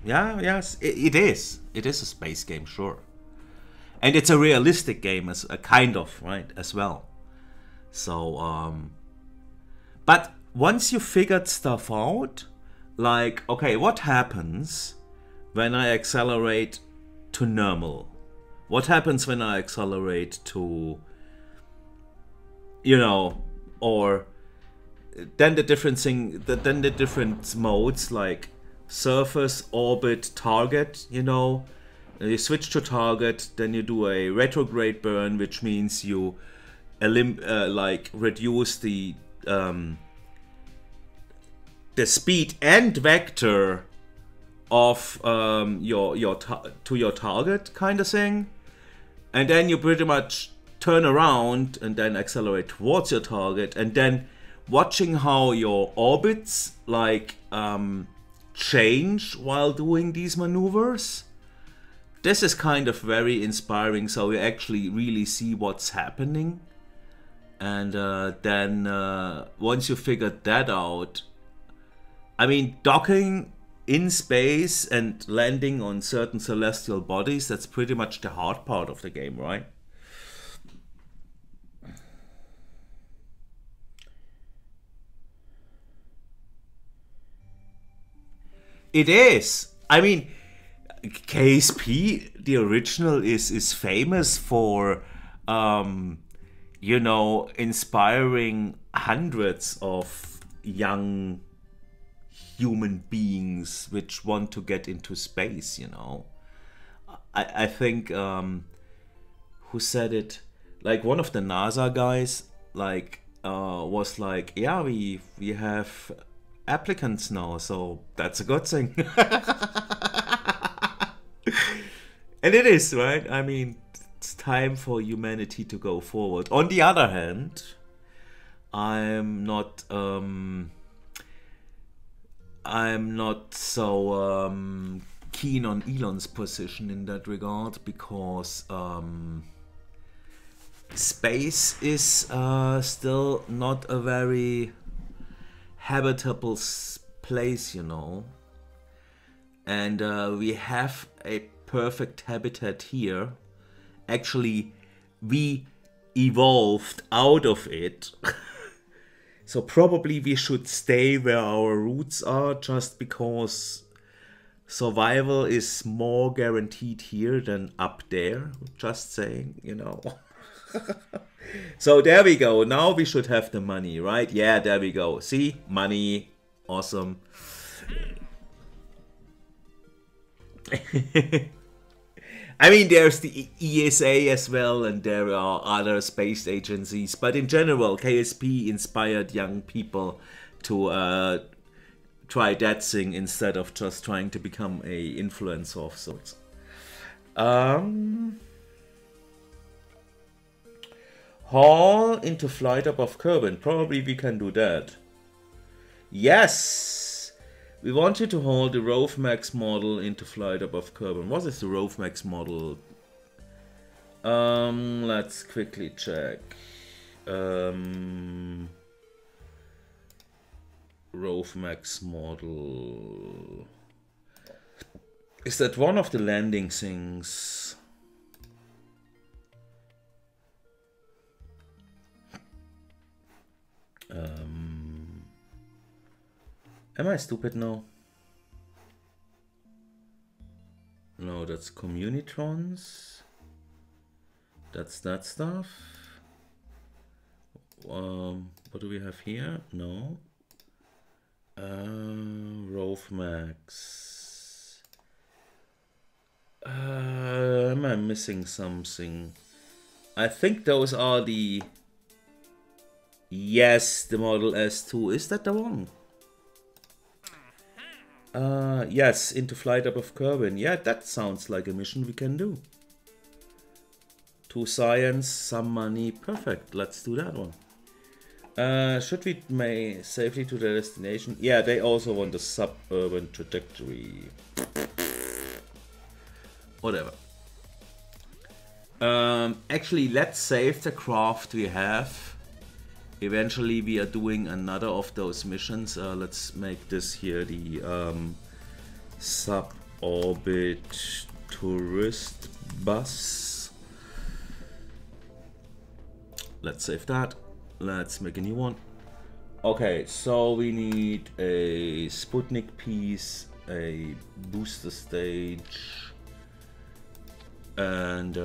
Yeah, yes, it is. It is a space game, sure. And it's a realistic game, as a kind of, right, as well. So, but once you figured stuff out, like, okay, what happens when I accelerate to normal? What happens when I accelerate to, you know, or then the different modes like surface, orbit, target, you know. You switch to target, then you do a retrograde burn, which means you like reduce the speed and vector of your target kind of thing, and then you pretty much turn around and then accelerate towards your target, and then watching how your orbits like change while doing these maneuvers. This is kind of very inspiring, so you actually really see what's happening. And then once you figured that out, I mean, docking in space and landing on certain celestial bodies, that's pretty much the hard part of the game, right? It is. I mean, KSP, the original, is famous for, you know, inspiring hundreds of young human beings which want to get into space, you know. I think, who said it? Like one of the NASA guys, like, was like, yeah, we have applicants now, so that's a good thing. And it is, right? I mean, it's time for humanity to go forward. On the other hand, I'm not so keen on Elon's position in that regard, because space is still not a very habitable place, you know. And we have a perfect habitat here. Actually, we evolved out of it. So probably we should stay where our roots are, just because survival is more guaranteed here than up there. Just saying, you know. So there we go. Now we should have the money, right? Yeah, there we go. See? Money. Awesome. I mean, there's the ESA as well, and there are other space agencies, but in general, KSP inspired young people to try that thing instead of just trying to become a influencer of sorts. Haul into flight above Kerbal. Probably we can do that. Yes! We want you to haul the Rovemax model into flight above Kerbal. What is the Rovemax model? Let's quickly check. Rovemax model. Is that one of the landing things? Am I stupid now? No, that's Communitrons. That's that stuff. What do we have here? No. Rovemax. Am I missing something? I think those are the... Yes, the Model S2. Is that the one? Yes, into flight above Kerbal. Yeah, that sounds like a mission we can do. 2 science, some money. Perfect. Let's do that one. Should we make safely to the destination? Yeah, they also want a suburban trajectory. Whatever. Actually, let's save the craft we have. Eventually we are doing another of those missions. Let's make this here the suborbit tourist bus. Let's save that. Let's make a new one. Okay, so we need a Sputnik piece, a booster stage, and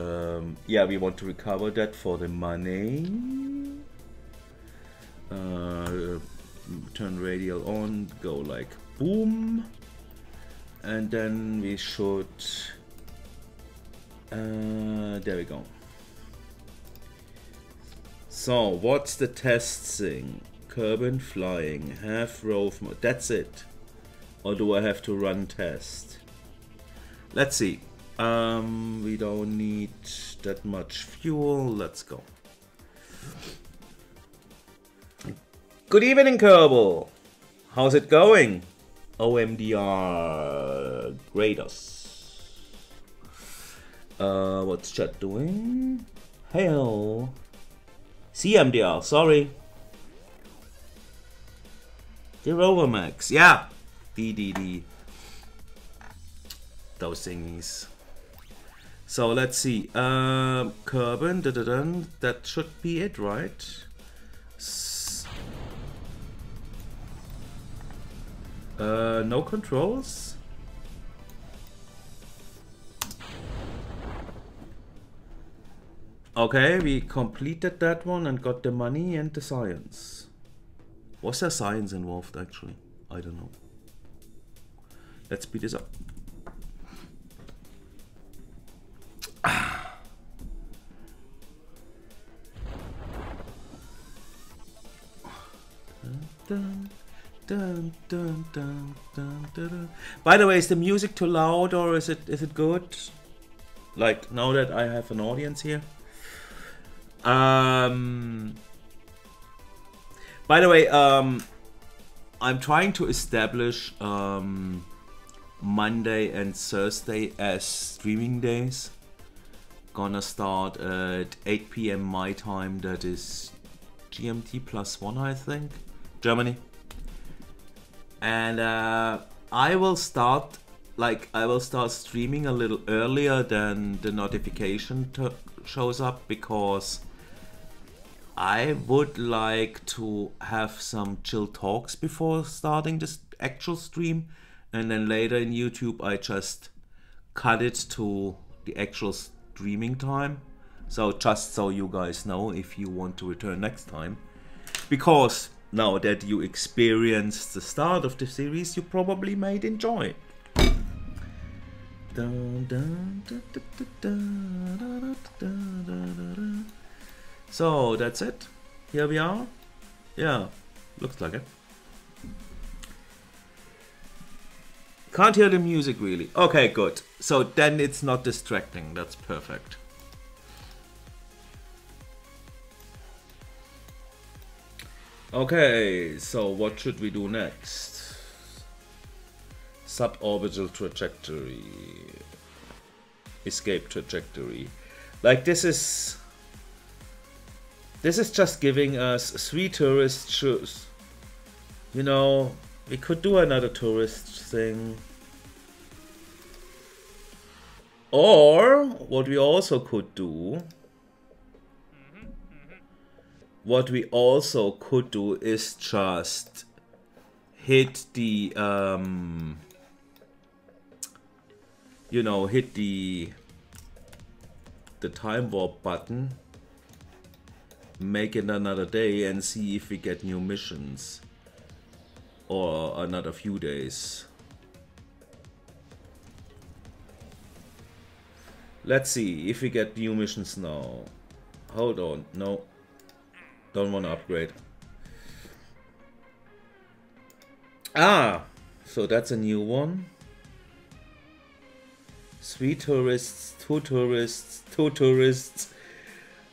yeah, we want to recover that for the money. turn radial on, go like boom, and then we should, there we go. So what's the test thing? Kerbal flying, have rove mode, that's it. Or do I have to run test? Let's see. We don't need that much fuel. Let's go. Good evening, Kerbal. How's it going? OMDR graders. What's chat doing? Hey-o. CMDR, sorry. The Rover Max, yeah. DDD. Those thingies. So let's see. Kerbal, that should be it, right? No controls. Okay, we completed that one and got the money and the science. Was there science involved actually? I don't know. Let's speed this up. Dun, dun, dun, dun, dun, dun. By the way, is the music too loud or is it good? Like now that I have an audience here. By the way, I'm trying to establish Monday and Thursday as streaming days. Gonna start at 8 PM my time, that is GMT +1 I think, Germany. And I will start streaming a little earlier than the notification shows up, because I would like to have some chill talks before starting this actual stream, and then later in YouTube I just cut it to the actual streaming time. So just so you guys know if you want to return next time, because now that you experienced the start of the series, you probably might enjoy it. So that's it. Here we are. Yeah, looks like it. Can't hear the music really. Okay, good. So then it's not distracting. That's perfect. Okay, so what should we do next? Suborbital trajectory. Escape trajectory. Like this is just giving us 3 tourist shoes. You know, we could do another tourist thing. Or what we also could do, is just hit the you know, hit the time warp button, make it another day and see if we get new missions, or another few days. Let's see if we get new missions now. Hold on, no, don't want to upgrade. Ah, so that's a new one. 3 tourists, 2 tourists, 2 tourists.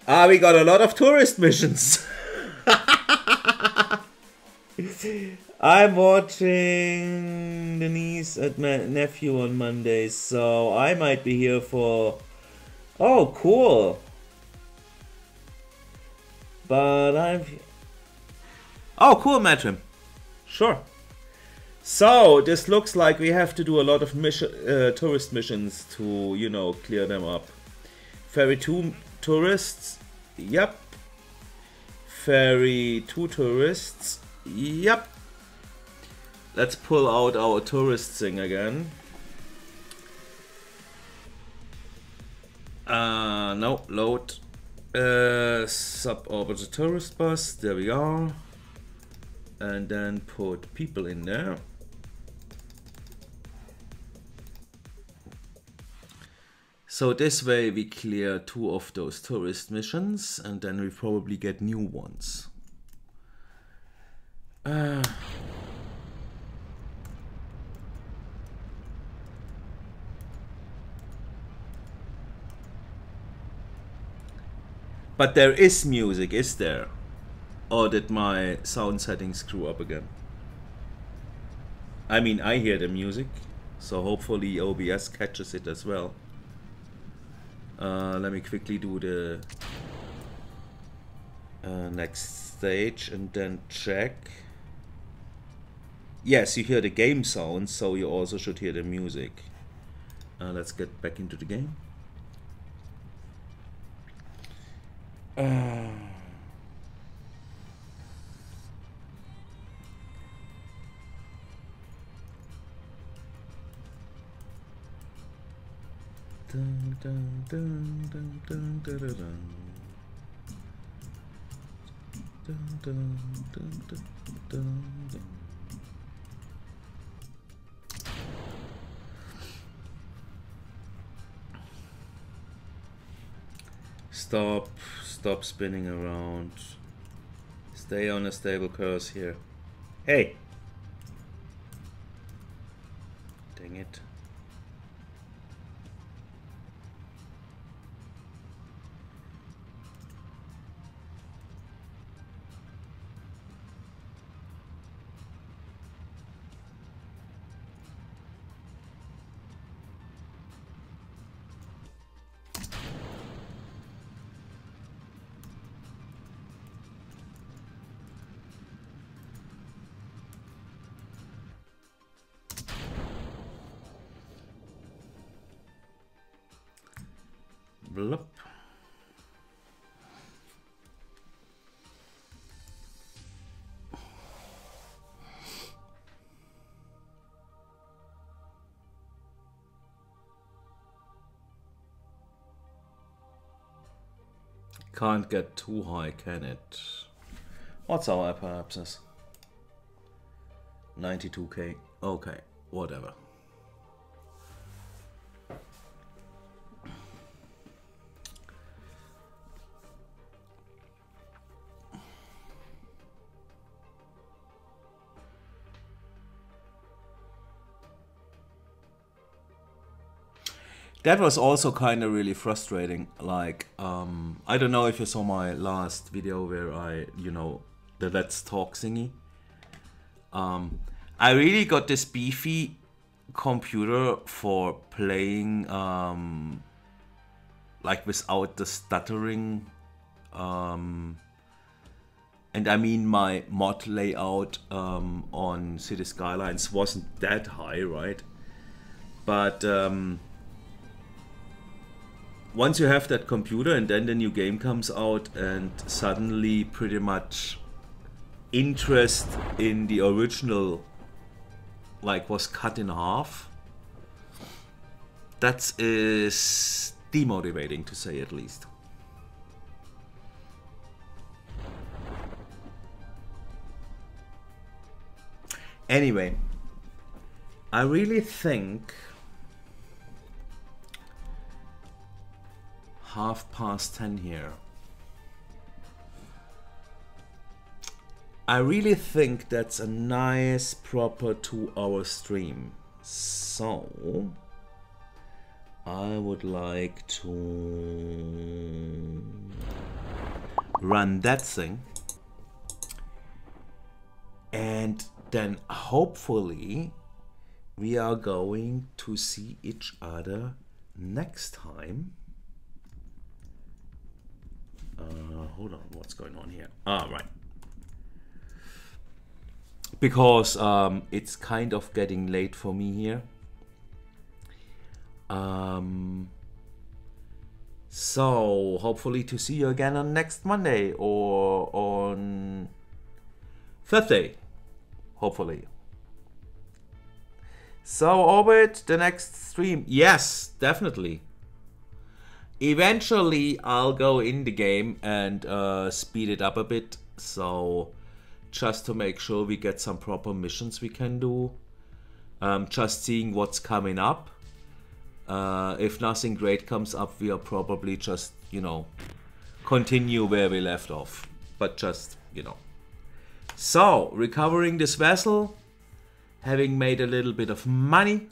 Ah, we got a lot of tourist missions. I'm watching the niece and my nephew on Monday, so I might be here for... Oh, cool. But I'm... Oh, cool, Matrim. Sure. So, this looks like we have to do a lot of tourist missions to, you know, clear them up. Ferry 2 tourists. Yep. Ferry 2 tourists. Yep. Let's pull out our tourist thing again. No, load. Suborbital tourist bus. There we are. and then put people in there. So this way we clear 2 of those tourist missions, and then we probably get new ones. But there is music, is there? Or did my sound settings screw up again? I mean, I hear the music, so hopefully OBS catches it as well. Let me quickly do the next stage and then check. Yes, you hear the game sounds, so you also should hear the music. Let's get back into the game. Dun, dun, dun, dun, dun, dun, dun, dun. Dun, dun, dun, dun, dun, dun. Stop spinning around. Stay on a stable course here. Hey! Dang it. Blup. Can't get too high, can it? What's our perhaps? 92k. Okay, whatever. That was also kind of really frustrating. Like, I don't know if you saw my last video where I, you know, the Let's Talk thingy. I really got this beefy computer for playing, like without the stuttering. And I mean, my mod layout on City Skylines wasn't that high, right? But once you have that computer and then the new game comes out and suddenly pretty much interest in the original like was cut in half, that is demotivating to say at least. Anyway, I really think 10:30 here. I really think that's a nice proper 2-hour stream. So I would like to run that thing, and then hopefully we are going to see each other next time. Hold on, what's going on here? Right. Because it's kind of getting late for me here. So hopefully to see you again on next Monday or on Thursday, hopefully. So Orbit, the next stream, yes, definitely. Eventually I'll go in the game and speed it up a bit, so just to make sure we get some proper missions we can do. Just seeing what's coming up. If nothing great comes up, we'll probably just, you know, continue where we left off. But just, you know. So, recovering this vessel, having made a little bit of money.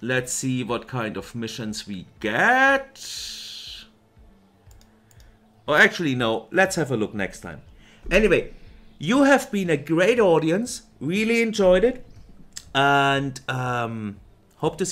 Let's see what kind of missions we get. Or actually, no, let's have a look next time. Anyway, you have been a great audience. Really enjoyed it. And hope to see